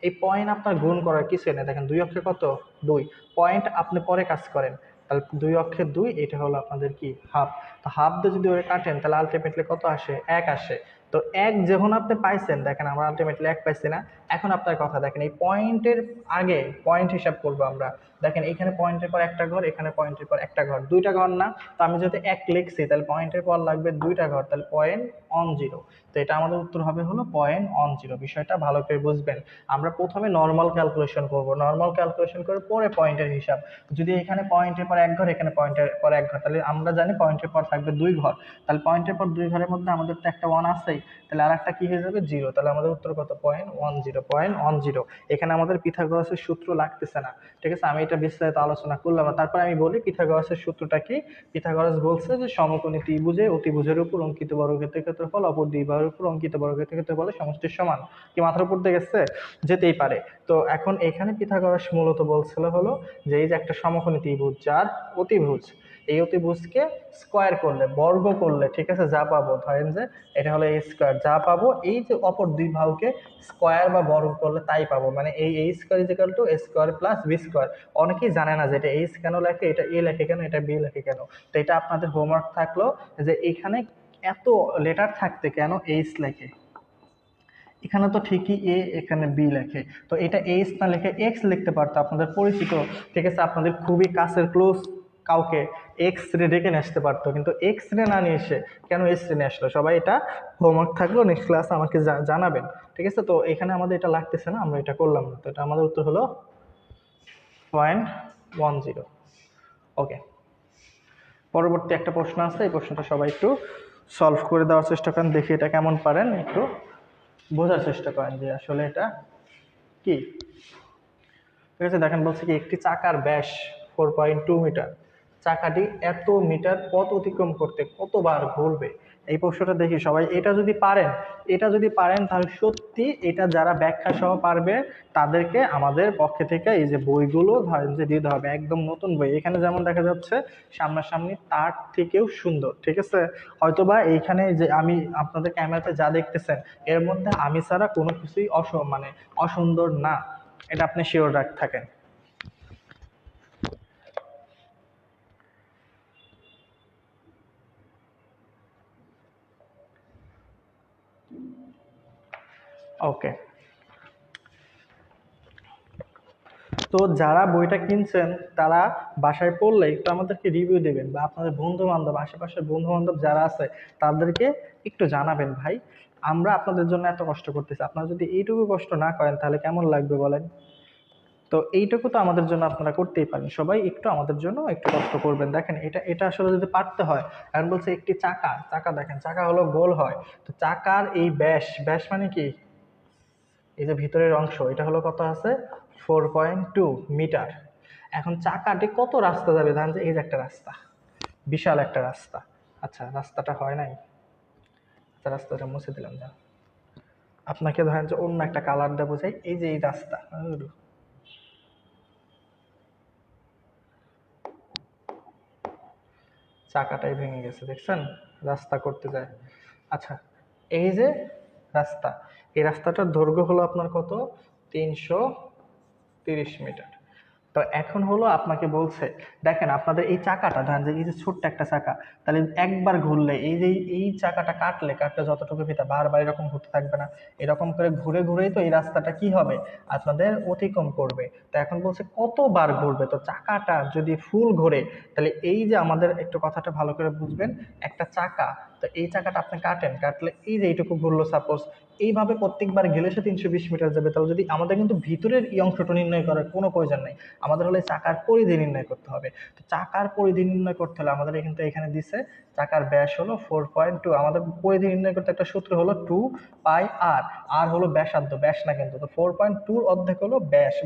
A: এই পয়েন্ট আপনার গুণ করার কিছু নেই। দেখেন 2 অক্ষে কত 2, পয়েন্ট আপনি পরে কাজ করেন, তাহলে 2 অক্ষে 2, এটা হলো আপনাদের কি হাফ। তো হাফ দিয়ে যদি ওরা কাটেন তাহলে আলটিমেটলি কত আসে 1 আসে। তো 1 যখন আপনি পাইছেন, দেখেন আমরা আলটিমেটলি 1 পাইছি না। এখন আপনার কথা দেখেন, এই পয়েন্টের আগে পয়েন্ট হিসাব করবো আমরা। দেখেন এখানে পয়েন্টের পর একটা ঘর, এখানে পয়েন্টের পর একটা ঘর, দুইটা ঘর না। তো আমি যদি 1 লিখছি তাহলে পয়েন্টের পর লাগবে দুইটা ঘর, তাহলে 0.10। তো এটা আমাদের উত্তর হবে হলো 0.10। বিষয়টা ভালো করে বুঝবেন। আমরা প্রথমে নর্মাল ক্যালকুলেশন করব, নর্মাল ক্যালকুলেশন করে পরে পয়েন্টের হিসাব। যদি এখানে পয়েন্টের পর এক ঘর, এখানে পয়েন্টের পর এক ঘর, তাহলে আমরা জানি পয়েন্টের পর থাকবে 2 ঘর, তাহলে পয়েন্টের পর 2 ঘরের মধ্যে আমাদের তো একটা 1 আছেই, তাহলে আর একটা কি হয়ে যাবে 0। তাহলে আমাদের উত্তর কত 0.10। এখানে আমাদের পিথাগোরাসের সূত্র লাগতেছে না, ঠিক আছে। আমি এটা বিস্তারিত আলোচনা করলাম না, তারপরে আমি বলি পিথাগোরাসের সূত্রটা কি। পিথাগোরাস বলছে যে সমকোণী ত্রিভুজে অতিভুজের উপর অঙ্কিত বর্গক্ষেত্রের ক্ষেত্রফল অপর দুই বাহুর উপর অঙ্কিত বর্গক্ষেত্রের ক্ষেত্রফলের সমষ্টির সমান। কি মাথার উপর দিয়ে গেছে? যেতেই পারে। তো এখন এখানে পিথাগোরাস মূলত বলছিল হলো যে এই যে একটা সমকোণী ত্রিভুজ যার অতিভুজ, এই অতিভুজকে স্কোয়ার করলে, বর্গ করলে, ঠিক আছে, যা পাবো, ধরেন যে এটা হলো এ স্কোয়ার, যা পাবো এই যে অপর দুই বাহুকে স্কোয়ার বা বর্গ করলে তাই পাবো। মানে এই A square is equal to A square plus B square. অনেকেই জানে না যে এটা এইচ কেন লেখে, এটা এ লেখে কেন, এটা বি লেখে কেন। তো এটা আপনাদের হোমওয়ার্ক থাকলো যে এখানে এত লেটার থাকতে কেন এইচ লেখে। এখানে তো ঠিকই এ, এখানে বি লেখে, তো এটা এইচ না লিখে এক্স লিখতে পারতো আপনাদের পরিচিত, ঠিক আছে, আপনাদের খুবই কাছের ক্লোজ কাউকে এক্স রে ডেকে নিয়ে আসতে পারতো, কিন্তু এক্স রে না নিয়ে এসে কেন এস রে নিয়ে আসলো। সবাই এটা হোমওয়ার্ক থাকলো, নেক্সট ক্লাস আমাকে জানাবেন, ঠিক আছে। তো এখানে আমাদের এটা লাগতেছে না, আমরা এটা করলাম না, তো এটা আমাদের উত্তর হলো 0.10। ওকে, পরবর্তী একটা প্রশ্ন আছে, এই প্রশ্নটা সবাই একটু সলভ করে দেওয়ার চেষ্টা করেন, দেখি এটা কেমন পারেন, একটু বোঝার চেষ্টা করেন যে আসলে এটা কি। ঠিক আছে, দেখেন বলছে কি একটি চাকার ব্যাস 4.2 মিটার, চাকাটি এত মিটার পথ অতিক্রম করতে কতবার ঘুরবে। এই প্রশ্নটা দেখি সবাই এটা যদি পারেন, এটা যদি পারেন তাহলে সত্যি এটা যারা ব্যাখ্যা সহ পারবে তাদেরকে আমাদের পক্ষে থেকে এই যে বইগুলো ধরেন যে দিতে হবে, একদম নতুন বই। এখানে যেমন দেখা যাচ্ছে সামনাসামনি তার থেকেও সুন্দর, ঠিক আছে। হয়তোবা এইখানে যে আমি আপনাদের ক্যামেরাতে যা দেখতেছেন এর মধ্যে আমি ছাড়া কোনো কিছুই মানে অসুন্দর না, এটা আপনি শিওর থাকেন। ওকে, তো যারা বইটা কিনছেন তারা বাসায় পড়লে একটু আমাদেরকে রিভিউ দেবেন, বা আপনাদের বন্ধু বান্ধব, আশেপাশের বন্ধু বান্ধব যারা আছে তাদেরকে একটু জানাবেন ভাই আমরা আপনাদের জন্য এত কষ্ট করতেছি, আপনারা যদি এইটুকু কষ্ট না করেন তাহলে কেমন লাগবে বলেন। তো এইটুকু তো আমাদের জন্য আপনারা করতেই পারেন, সবাই একটু আমাদের জন্য একটু কষ্ট করবেন। দেখেন এটা এটা আসলে যদি পারতে হয়, এখন বলছে একটি চাকা, চাকা দেখেন চাকা হলো গোল হয়, তো চাকার এই ব্যাস, ব্যাস মানে কি এই যে ভিতরের অংশ, এটা হলো কত আছে 4.2 মিটার। এখন চাকাটি কত রাস্তা যাবে, ধরেন যে এই যে একটা রাস্তা, বিশাল একটা রাস্তা, আচ্ছা রাস্তাটা হয় নাই, আচ্ছা রাস্তাটা মুছে দিলাম না, আপনাকে ধরেন যে অন্য একটা কালার দিয়ে বোঝাই, এই যে এই রাস্তা, চাকাটাই ভেঙে গেছে দেখছেন, রাস্তা করতে যায়। আচ্ছা এই যে রাস্তা, এই রাস্তাটার দৈর্ঘ্য হলো আপনার কত 330 মিটার। তো এখন হলো আপনাকে বলছে দেখেন আপনাদের এই চাকাটা ধরেন যে এই যে ছোট্ট একটা চাকা, তাহলে একবার ঘুরলে এই যে এই চাকাটা কাটলে কাটলে যতটুকু ভিতরে বারবার এরকম ঘুরতে থাকবে না, এরকম করে ঘুরে ঘুরেই তো এই রাস্তাটা কি হবে আপনাদের অতিক্রম করবে। তো এখন বলছে কতবার ঘুরবে, তো চাকাটা যদি ফুল ঘোরে তাহলে এই যে আমাদের একটু কথাটা ভালো করে বুঝবেন, একটা চাকা তো এই চাকাটা আপনি কাটলে এই যে এইটুকু ঘুরলো সাপোজ, এইভাবে প্রত্যেকবার গেলে সে 320 মিটার যাবে। তাহলে যদি আমাদের কিন্তু ভিতরের এই অংশটা নির্ণয় করার কোনো প্রয়োজন নেই, আমাদের হলে চাকার পরিধি নির্ণয় করতে হবে। তো চাকার পরিধি নির্ণয় করতে হলে আমাদের কিন্তু এখানে দিছে চাকার ব্যাস হলো 4.2, আমাদের পরিধি নির্ণয় করতে একটা সূত্র হলো 2πr, আর হলো ব্যাসার্ধ, ব্যাস না কিন্তু। তো 4.2 অর্ধেক হলো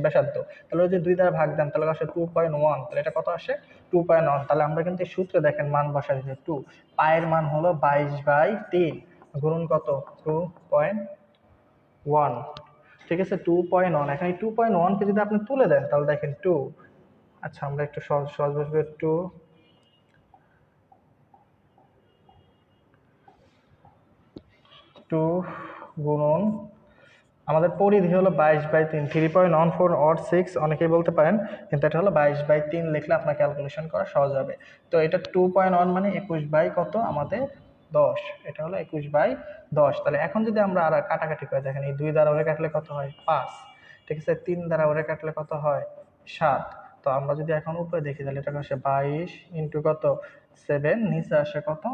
A: ব্যাসার্ধ, তাহলে যদি 2 দ্বারা ভাগ দেন তাহলে আসে 2.1, তাহলে এটা কত আসে 2.1। তাহলে আমরা কিন্তু এই সূত্রে দেখেন মান বসা দিচ্ছি 2, পায়ের মান হলো 22/3 গুণন কত 2.1, ঠিক আছে 2.1। এখন এই 2.1 কে যদি আপনি তুলে দেন তাহলে দেখেন 2, আচ্ছা আমরা একটু সহজ সহজ বসবে 2 গুণন আমাদের পরিধি হলো 22/3, 3.14 অর 6 অনেকেই বলতে পারেন, কিন্তু এটা হলো 22/3 লিখলে আপনার ক্যালকুলেশন করা সহজ হবে। তো এটা 2.1 মানে 21 বাই কত আমাদের 10, এটা হলো 21/10। তাহলে এখন যদি আমরা আর কাটাকাটি করে দেখেন, এই 2 দ্বারা ওরে কাটলে কত হয় 5, ঠিক আছে 3 দ্বারা ওরে কাটলে কত হয় 7। তো আমরা যদি এখন উপরে দেখি তাহলে এটা আসে 22 ইন্টু কত 7, নিচে আসে কত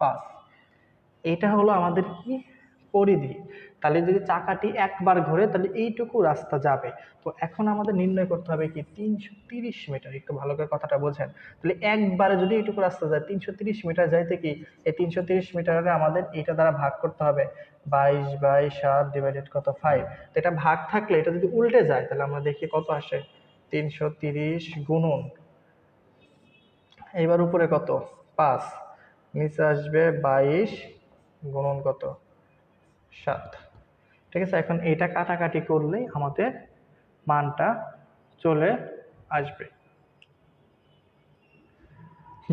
A: 5। এইটা হলো আমাদের কি পরিধি। তাহলে যদি চাকাটি একবার ঘোরে তাহলে এইটুকু রাস্তা যাবে। তো এখন আমাদের নির্ণয় করতে হবে কি 330 মিটার, একটু ভালো করে কথাটা বোঝেন। তাহলে একবারে যদি এইটুকু রাস্তা যায় 330 মিটার যাইতে কি এই 330 মিটারে আমাদের এইটা দ্বারা ভাগ করতে হবে 22/7 ডিভাইডেড কত 5। তো এটা ভাগ থাকলে এটা যদি উল্টে যায় তাহলে আমরা দেখি কত আসে 330 গুণন, এইবার উপরে কত 5, নিচে আসবে 22 গুণন কত 7, ঠিক আছে। এখন এইটা কাটাকাটি করলেই আমাদের মানটা চলে আসবে।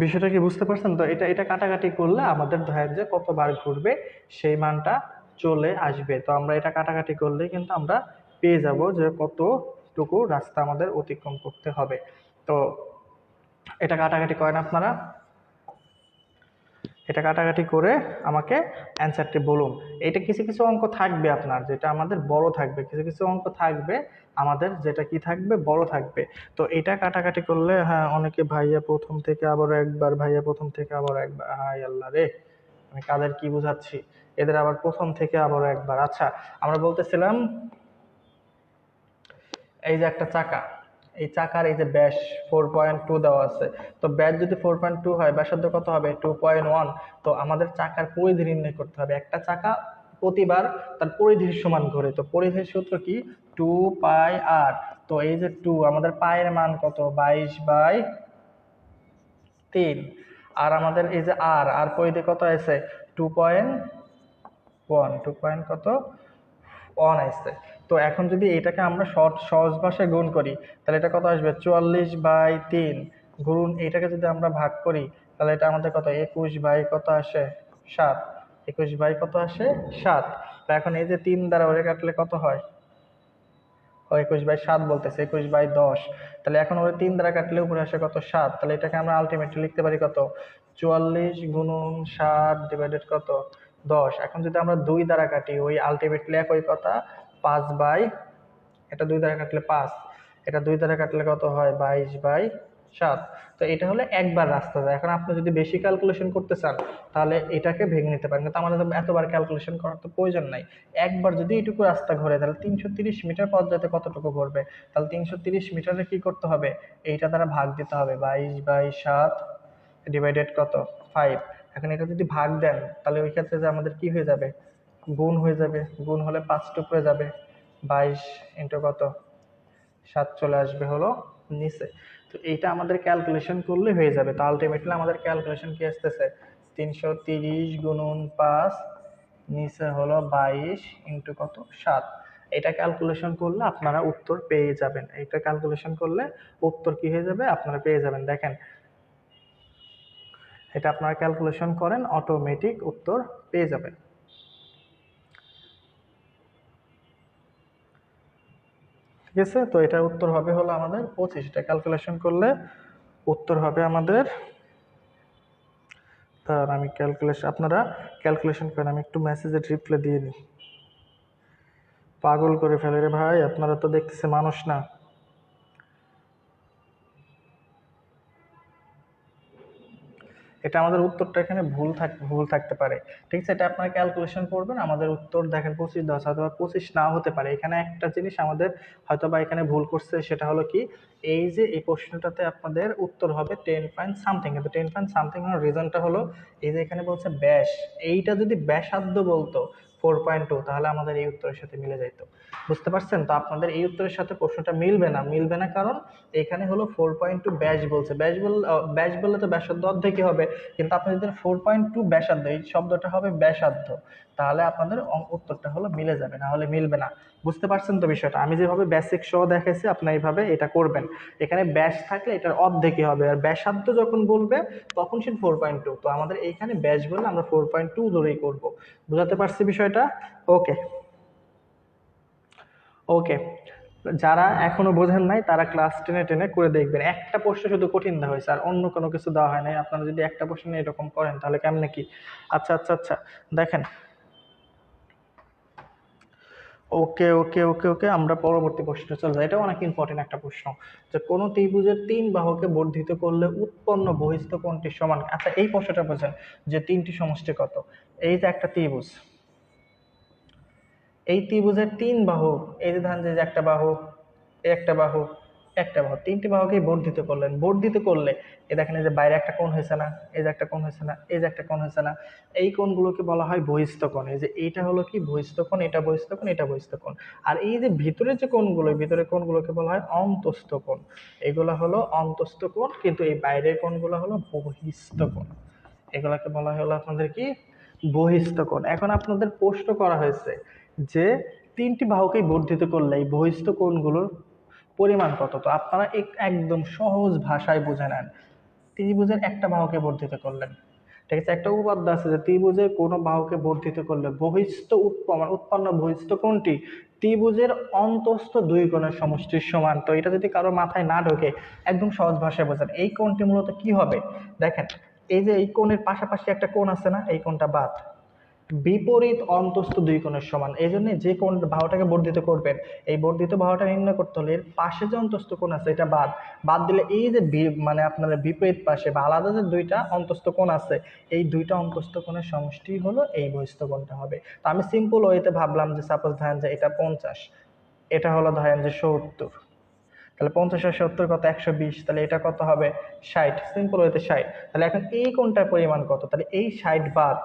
A: বিষয়টা কি বুঝতে পারছেন? তো এটা এটা কাটাকাটি করলে আমাদের ধরেন যে কতবার ঘুরবে সেই মানটা চলে আসবে। তো আমরা এটা কাটাকাটি করলেই কিন্তু আমরা পেয়ে যাব যে কতটুকু রাস্তা আমাদের অতিক্রম করতে হবে। তো এটা কাটাকাটি করেন আপনারা, এটা কাটাকাটি করে আমাকে অ্যান্সারটি বলুন। এটা কিছু কিছু অঙ্ক থাকবে আপনার যেটা আমাদের বড় থাকবে, কিছু কিছু অঙ্ক থাকবে আমাদের যেটা কি থাকবে বড় থাকবে। তো এটা কাটাকাটি করলে হ্যাঁ অনেকে ভাইয়া প্রথম থেকে আবারও একবার, ভাইয়া প্রথম থেকে আবারও একবার, হাই আল্লাহ রে, আমি কাদের কি বুঝাচ্ছি, এদের আবার প্রথম থেকে আবারও একবার। আচ্ছা আমরা বলতেছিলাম এই যে একটা চাকা, এই চাকার এই যে ব্যাস 4.2 দেওয়া আছে, তো ব্যাস যদি 4.2 হয় ব্যাসার্ধ কত হবে 2.1। তো আমাদের চাকার পরিধি নির্ণয় করতে হবে, একটা চাকা প্রতিবার তার পরিধির সমান ঘোরে। তো পরিধির সূত্র কি 2πr। তো এই যে 2, আমাদের পায়ের মান কত 22/3, আর আমাদের এই যে আর আর পরিধি কত আছে 2.1, 2 পয়েন্ট কত 1 আসছে। তো এখন যদি এটাকে আমরা সহজ ভাষায় গুণ করি তাহলে এটা কত আসবে 44/3, গুণ এইটাকে যদি আমরা ভাগ করি তাহলে এটা আমাদের কত 21 বাই কত আসে 7, 21 বাই কত আসে 7। তো এখন এই যে 3 দ্বারা ওরে কাটলে কত হয়, ও 21/7 বলতেছে 21/10। তাহলে এখন ওরে 3 দ্বারা কাটলে উপরে আসে কত 7, তাহলে এটাকে আমরা আলটিমেটলি লিখতে পারি কত 44 গুণন 7 ডিভাইডেড কত 10। এখন যদি আমরা 2 দ্বারা কাটি ওই আলটিমেটলি একই কথা 5 বাই, এটা 2 দ্বারা কাটলে 5, এটা 2 দ্বারা কাটলে কত হয় 22/7। তো এটা হলে একবার রাস্তা যায়। এখন আপনি যদি বেশি ক্যালকুলেশন করতে চান তাহলে এটাকে ভেঙে নিতে পারেন, কিন্তু আমাদের এতবার ক্যালকুলেশন করার তো প্রয়োজন নাই। একবার যদি এইটুকু রাস্তা ঘোরে তাহলে 330 মিটার পথ যেতে কতটুকু ঘুরবে, তাহলে 330 মিটারে কি করতে হবে এইটা দ্বারা ভাগ দিতে হবে 22/7 ডিভাইডেড কত 5। এখন এটা যদি ভাগ দেন তাহলে ওই ক্ষেত্রে যে আমাদের কি হয়ে যাবে গুণ হয়ে যাবে, গুণ হলে 5 টুকরে যাবে, 22 ইন্টু কত 7 চলে আসবে হলো নিচে। তো এইটা আমাদের ক্যালকুলেশন করলে হয়ে যাবে। তো আলটিমেটলি আমাদের ক্যালকুলেশন কি আসতেছে 330 গুণন 5 নিচে হলো 22 ইন্টু কত 7। এটা ক্যালকুলেশন করলে আপনারা উত্তর পেয়ে যাবেন, এটা ক্যালকুলেশন করলে উত্তর কি হয়ে যাবে আপনারা পেয়ে যাবেন। দেখেন এটা আপনারা ক্যালকুলেশন করেন অটোমেটিক উত্তর পেয়ে যাবেন। ঠিক আছে, তো এটার উত্তর হবে হলো আমাদের 25, এটা ক্যালকুলেশন করলে উত্তর হবে আমাদের, তার আমি ক্যালকুলেশন, আপনারা ক্যালকুলেশন করেন, আমি একটু মেসেজের রিপ্লাই দিয়ে নিই। পাগল করে ফেলে রে ভাই, আপনারা তো দেখতেছে মানুষ না। এটা আমাদের উত্তরটা এখানে ভুল থাকতে পারে। ঠিক আছে, এটা আপনারা ক্যালকুলেশন করবেন। আমাদের উত্তর দেখেন 25 10, অথবা 25 নাও হতে পারে। এখানে একটা জিনিস আমাদের হয়তো বা এখানে ভুল করছে, সেটা হলো কি, এই যে এই প্রশ্নটাতে আপনাদের উত্তর হবে 10 পয়েন্ট সামথিং, কিন্তু 10 পয়েন্ট সামথিং হওয়ার রিজনটা হলো এই যে এখানে বলছে ব্যাস, এইটা যদি ব্যাসার্ধ বলতো 4.2, তাহলে আমাদের এই উত্তরের সাথে মিলে যাইত। বুঝতে পারছেন? তো আপনাদের এই উত্তরের সাথে প্রশ্নটা মিলবে না, কারণ এখানে হলো 4.2 ব্যাস বলছে। ব্যাস বললে তো ব্যাসার্ধ অর্ধেকই হবে, কিন্তু আপনি যদি 4.2 ব্যাসার্ধ, এই শব্দটা হবে ব্যাসার্ধ, তাহলে আপনাদের উত্তরটা হলো মিলে যাবে, না হলে মিলবে না। বুঝতে পারছেন তো বিষয়টা? আমি যেভাবে বেসিক সহ দেখাইছি, আপনি এইভাবে এটা করবেন। এখানে ব্যাস থাকলে এটার অর্ধেকই হবে, আর ব্যাসার্ধ যখন বলবে তখন সে 4.2। তো আমাদের এইখানে ব্যাস বললে আমরা 4.2 ধরেই করব। বুঝাতে পারছি বিষয়টা? ওকে ওকে, যারা এখনো বোঝেন নাই তারা ক্লাস টেনে টেনে করে দেখবেন। একটা প্রশ্ন শুধু কঠিন দেওয়া হয়েছে, আর অন্য কোনো কিছু দেওয়া হয় নাই। আপনারা যদি একটা প্রশ্ন নিয়ে এরকম করেন তাহলে কেমনে কি? আচ্ছা, দেখেন। ওকে, আমরা পরবর্তী প্রশ্নে চলে যাই। এটা অনেক ইম্পর্টেন্ট একটা প্রশ্ন, যে কোন ত্রিভুজের তিন বাহুকে বর্ধিত করলে উৎপন্ন বহিস্থ কোণটি সমান। আচ্ছা, এই প্রশ্নটা বোঝেন যে তিনটি সমষ্টি কত। এই যে একটা ত্রিভুজ, এই ত্রিভুজের তিন বাহু, এই যে ধান যে একটা বাহু, একটা বাহু, একটা বাহু, তিনটি বাহুকে বর্ধিত করলেন। বর্ধিত করলে এই দেখেন, এই যে বাইরে একটা কোণ হয়েছে না, এই যে একটা কোণ হয়েছে না, এই যে একটা কোণ হয়েছে না, এই কোণগুলোকে বলা হয় বহিস্থ কোণ। এই যে এইটা হলো কি বহিস্থ কোণ, এটা বহিস্থ কোণ, এটা বহিস্থ কোণ। আর এই যে ভিতরে যে কোণগুলো, ভিতরের কোণগুলোকে বলা হয় অন্তস্থ কোণ। এগুলো হলো অন্তস্থ কোণ, কিন্তু এই বাইরের কোণগুলো হলো বহিস্থ কোণ। এগুলাকে বলা হলো আপনাদের কি বহিস্থ কোণ। এখন আপনাদের প্রশ্ন করা হয়েছে যে তিনটি বাহুকেই বর্ধিত করলে এই বহিস্থ কোণগুলোর পরিমাণ কত। তো আপনারা একদম সহজ ভাষায় বুঝে নেন। ত্রিভুজের একটা বাহুকে বর্ধিত করলেন, ঠিক আছে, একটা উপপাদ্য আছে যে ত্রিভুজের কোনো বাহুকে বর্ধিত করলে বহিস্থ উৎপন্ন বহিস্থ কোণটি ত্রিভুজের অন্তস্থ দুই কোণের সমষ্টির সমান। তো এটা যদি কারো মাথায় না ঢোকে, একদম সহজ ভাষায় বোঝেন। এই কোণটি মূলত কি হবে, দেখেন, এই যে এই কোণের পাশাপাশি একটা কোণ আছে না, এই কোণটা বাদ, বিপরীত অন্তস্থ দুই কোণের সমান। এই জন্য যে কোণ বাহুটাকে বর্ধিত করবেন, এই বর্ধিত বাহুটা নির্ণয় করতে হলে এর পাশে যে অন্তস্থ কোণ আছে এটা বাদ বাদ দিলে এই যে মানে আপনার বিপরীত পাশে বা আলাদা যে দুইটা অন্তস্থ কোণ আছে, এই দুইটা অন্তস্থ কোণের সমষ্টি হলো এই বহিস্থ কোণটা হবে। তো আমি সিম্পল ওয়েতে ভাবলাম যে সাপোজ ধরেন যে এটা 50, এটা হলো ধরেন যে 70, তাহলে 50 আর 70 কত, 120, তাহলে এটা কত হবে 60, সিম্পল হইতে 60। তাহলে এখন এই কোণটার পরিমাণ কত, তাহলে এই 60 বাদ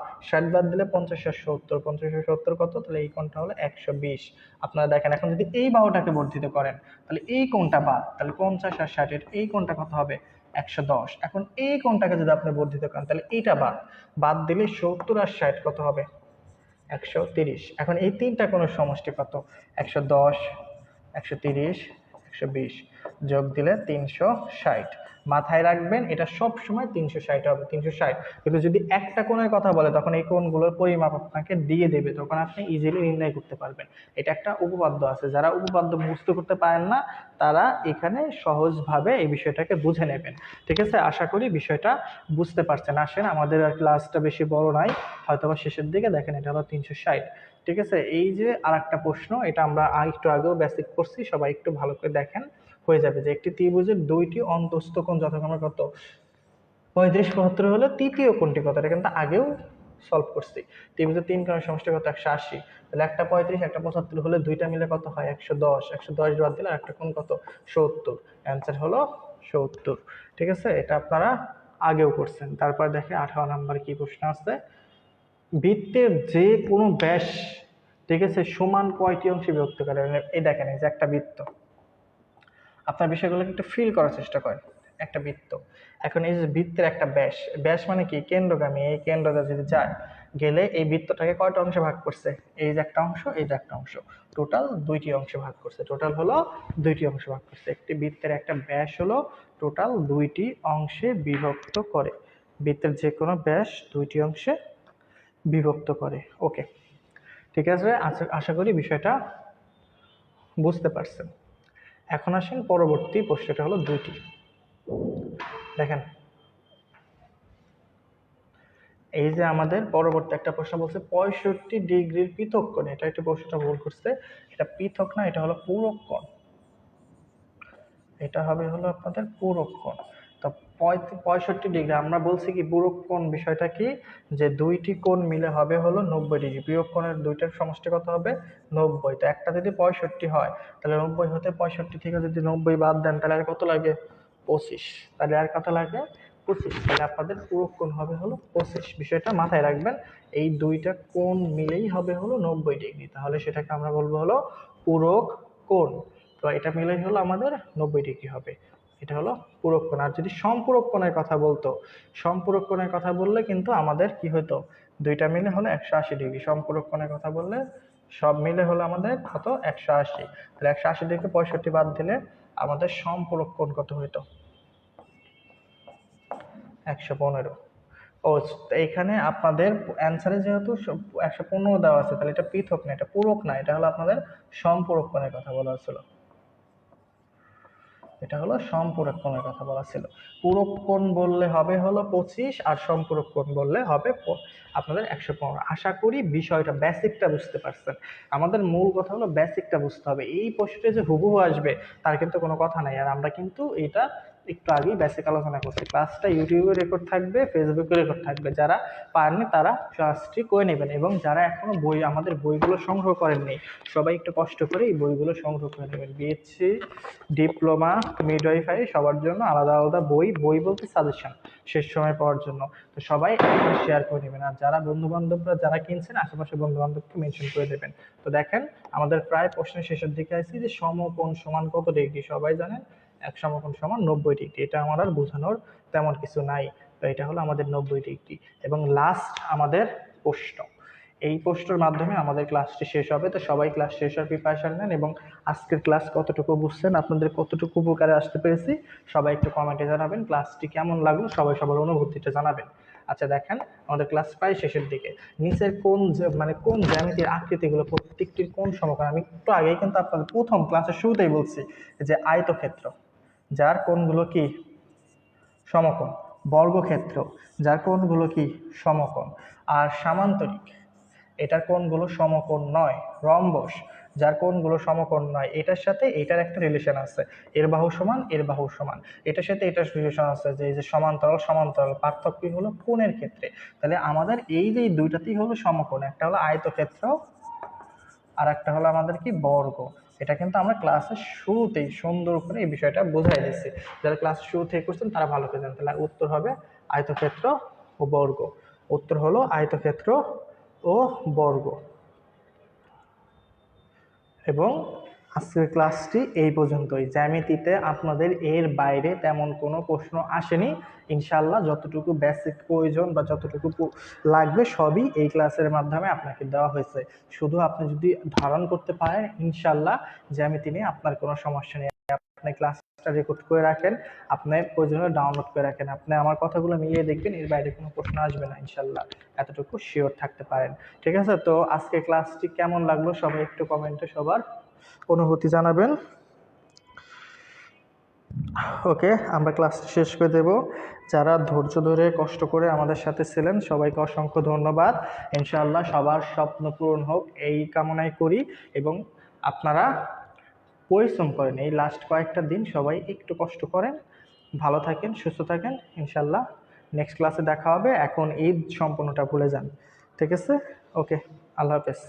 A: দিলে 50 আর 70, 50 আর 70 কত, তাহলে এই কোণটা হলো 120। আপনারা দেখেন, এখন যদি এই বাহুটাকে বর্ধিত করেন তাহলে এই কোণটা বাদ, তাহলে 50 আর 60 এর এই কোণটা কত হবে 110। এখন এই কোণটাকে যদি আপনি বর্ধিত করেন তাহলে এইটা বাদ দিলে 70 আর 60 কত হবে 130। এখন এই তিনটা কোণের সমষ্টি কত, 110, 130, 120, যোগ দিলে 360। মাথায় রাখবেন এটা সব সময় 360 হবে, 360। কিন্তু যদি একটা কোণের কথা বলে তখন এই কোণগুলোর পরিমাপ আপনাকে দিয়ে দেবে, তখন আপনি ইজিলি নির্ণয় করতে পারবেন। এটা একটা উপপাদ্য আছে, যারা উপপাদ্য মুখস্থ করতে পারেন না তারা এখানে সহজভাবে এই বিষয়টাকে বুঝে নেবেন। ঠিক আছে, আশা করি বিষয়টা বুঝতে পারছেন। আসেন, আমাদের আর ক্লাসটা বেশি বড় নাই, হয়তোবা শেষের দিকে। দেখেন, এটা হলো 360। ঠিক আছে, এই যে আর একটা প্রশ্ন, এটা আমরা একটু আগেও বেসিক করছি, সবাই একটু ভালো করে দেখেন। হয়ে যাবে যে একটি ত্রিভুজের দুইটি অন্তস্থ কোণ যথাক্রমে কত, 35 75 হলে তৃতীয় কোণটি কত, এটা কিন্তু আগেও সলভ করছি। ত্রিভুজের তিন কোণের সমষ্টি কত, 180। তাহলে একটা 35 একটা 75 হলে দুইটা মিলে কত হয় 110, 110 বাদ দিলে একটা কোণ কত 70। অ্যান্সার হলো 70। ঠিক আছে, এটা আপনারা আগেও করছেন। তারপর দেখে 18 নাম্বার কি প্রশ্ন আছে, বৃত্তের যে কোনো ব্যাস, ঠিক আছে, সমান কয়টি অংশে বিভক্ত করে। এই দেখেন, এই যে একটা বৃত্ত, আপনার বিষয়গুলোকে একটু ফিল করার চেষ্টা করেন। একটা বৃত্ত, এখন এই যে বৃত্তের একটা ব্যাস, ব্যাস মানে কি কেন্দ্রগামী, এই কেন্দ্রটা যদি যায় গেলে এই বৃত্তটাকে কয়টা অংশে ভাগ করছে, এই যে একটা অংশ, এই যে একটা অংশ, টোটাল দুইটি অংশে ভাগ করছে। টোটাল হলো দুইটি অংশে ভাগ করছে। একটি বৃত্তের একটা ব্যাস হলো টোটাল দুইটি অংশে বিভক্ত করে। বৃত্তের যে কোনো ব্যাস দুইটি অংশে বিভক্ত করে। ওকে, ঠিক আছে, আশা করি বিষয়টা বুঝতে পারছেন। এখন আসেন পরবর্তী প্রশ্নটা হলো দুইটি। দেখেন, এই যে আমাদের পরবর্তী একটা প্রশ্ন বলছে 65 ডিগ্রির পৃথক কোণ। এটা একটু প্রশ্নটা ভুল করছে, এটা পৃথক না, এটা হলো পূরক কোণ। এটা হবে হলো আপনাদের পূরক কোণ। তো 65 ডিগ্রি। আমরা বলছি কি পুরো কোণ বিষয়টা কি, যে দুইটি কোণ মিলে হবে হলো 90 ডিগ্রি। বিয়োগ কোণের দুইটার সমষ্টি কত হবে? 90। তো একটা যদি 65 হয়, তাহলে 90 হতে 65 থেকে যদি 90 বাদ দেন, তাহলে আর কত লাগে? 25। তাহলে আর কত লাগে? 25। তাহলে আপনাদের পুরো কোণ হবে হলো 25। বিষয়টা মাথায় রাখবেন, এই দুইটা কোণ মিলেই হবে হলো 90 ডিগ্রি। তাহলে সেটাকে আমরা বলবো হলো পূরক কোণ। তো এটা মিলেই হলো আমাদের 90 ডিগ্রি হবে। এটা হলো পূরক কোণ। আর যদি সম্পূরক কোণের কথা বলতো, সম্পূরক কোণের কথা বললে কিন্তু আমাদের কি হতো? দুইটা মিলে হলো 180 ডিগ্রি। সম্পূরক কোণের কথা বললে সব মিলে হলো আমাদের কত? 180। তাহলে 180 থেকে 65 বাদ দিলে আমাদের সম্পূরক কোণ কত হইতো? 115। ও, এইখানে আপনাদের অ্যান্সারে যেহেতু 115 দেওয়া আছে, তাহলে এটা পৃথক না, এটা পূরক না, এটা হলো আপনাদের সম্পূরক কোণের কথা বলা হয়েছিল। এটা হলো সম্পূরক কোণের কথা বলা ছিল। পূরক কোণ বললে হবে হলো 25, আর সম্পূরক কোণ বললে হবে আপনাদের 115। আশা করি বিষয়টা বেসিকটা বুঝতে পারছেন। আমাদের মূল কথা হলো বেসিকটা বুঝতে হবে। এই প্রশ্নে যে হুবহু আসবে তার কিন্তু কোনো কথা নাই। আর আমরা কিন্তু এটা একটু আগেই বেসিক আলোচনা করছি। ক্লাসটা ইউটিউবে রেকর্ড থাকবে, ফেসবুকে রেকর্ড থাকবে। যারা পারেননি তারা ক্লাসটি করে নেবেন, এবং যারা এখনো আমাদের বইগুলো সংগ্রহ করেননি, সবাই একটু কষ্ট করে এই বইগুলো সংগ্রহ করে নেবেন। বিএসসি, ডিপ্লোমা, মিডওয়াইফারি সবার জন্য আলাদা আলাদা বই, বই বলতে সাজেশন শেষ সময় পাওয়ার জন্য। তো সবাই শেয়ার করে নেবেন। আর যারা বন্ধু বান্ধবরা যারা কিনছেন, আশেপাশে বন্ধু বান্ধবকে মেনশন করে দেবেন। তো দেখেন, আমাদের প্রায় প্রশ্নের শেষের দিকে আসছি, যে সমকোণ সমান কত ডিগ্রি? সবাই জানেন এক সমকোণ সমান 90 ডিগ্রি। এটা আমার আর বোঝানোর তেমন কিছু নাই। তো এটা হলো আমাদের 90 ডিগ্রি। এবং লাস্ট আমাদের প্রশ্ন, এই প্রশ্নের মাধ্যমে আমাদের ক্লাসটি শেষ হবে। তো সবাই ক্লাস শেষ হওয়ার প্রিপারেশন নেন, এবং আজকের ক্লাস কতটুকু বুঝছেন, আপনাদের কতটুকু উপকারে আসতে পেরেছি, সবাই একটু কমেন্টে জানাবেন। ক্লাসটি কেমন লাগলো সবাই সবার অনুভূতিটা জানাবেন। আচ্ছা দেখেন, আমাদের ক্লাস প্রায় শেষের দিকে। নিচের কোন মানে কোন জ্যামিতির আকৃতিগুলো প্রত্যেকটির কোন সমকোণ? আমি একটু আগেই কিন্তু আপনাদের প্রথম ক্লাসের শুরুতেই বলছি যে আয়তক্ষেত্র, যার কোণগুলো কি? সমকোণ। বর্গক্ষেত্র, যার কোণগুলো কি? সমকোণ। আর সামান্তরিক, এটার কোণগুলো সমকোণ নয়। রম্বস, যার কোণগুলো সমকোণ নয়। এটার সাথে এটার একটা রিলেশন আছে, এর বাহু সমান এর বাহু সমান। এটার সাথে এটার রিলেশন আছে, যে এই যে সমান্তরাল সমান্তরাল। পার্থক্য হলো কোণের ক্ষেত্রে। তাহলে আমাদের এই যে দুইটাতেই হলো সমকোণ, একটা হলো আয়তক্ষেত্র, আর একটা হলো আমাদের কি? বর্গ। এটা কিন্তু আমরা ক্লাসের শুরুতেই সুন্দর করে এই বিষয়টা বোঝাই দিচ্ছি। যারা ক্লাস শুরু থেকে করছেন তারা ভালো করে জানেন। তাহলে উত্তর হবে আয়তক্ষেত্র ও বর্গ। উত্তর হলো আয়তক্ষেত্র ও বর্গ। এবং আজকের ক্লাসটি এই পর্যন্তই। জ্যামিতিতে আপনাদের এর বাইরে তেমন কোনো প্রশ্ন আসেনি। ইনশাল্লাহ যতটুকু বেসিক প্রয়োজন বা যতটুকু লাগবে সবই এই ক্লাসের মাধ্যমে আপনাকে দেওয়া হয়েছে। শুধু আপনি যদি ধারণ করতে পারেন, ইনশাল্লাহ জ্যামিতি নিয়ে আপনার কোনো সমস্যা নেই। আপনি ক্লাসটা রেকর্ড করে রাখেন, আপনার প্রয়োজনে ডাউনলোড করে রাখেন। আপনি আমার কথাগুলো মিলিয়ে দেখবেন, এর বাইরে কোনো প্রশ্ন আসবে না ইনশাল্লাহ, এতটুকু শিওর থাকতে পারেন। ঠিক আছে? তো আজকে ক্লাসটি কেমন লাগলো সবাই একটু কমেন্টে সবার অনুভূতি জানাবেন। ওকে, আমরা ক্লাসটি শেষ করে দেব। যারা ধৈর্য ধরে কষ্ট করে আমাদের সাথে ছিলেন সবাইকে অসংখ্য ধন্যবাদ। ইনশাআল্লাহ সবার স্বপ্ন পূরণ হোক এই কামনাই করি। এবং আপনারা পরিশ্রম করেন, এই লাস্ট কয়েকটা দিন সবাই একটু কষ্ট করেন। ভালো থাকেন, সুস্থ থাকেন। ইনশাআল্লাহ নেক্সট ক্লাসে দেখা হবে। এখন ঈদ সম্পূর্ণটা ভুলে যান। ঠিক আছে? ওকে, আল্লাহ হাফেজ।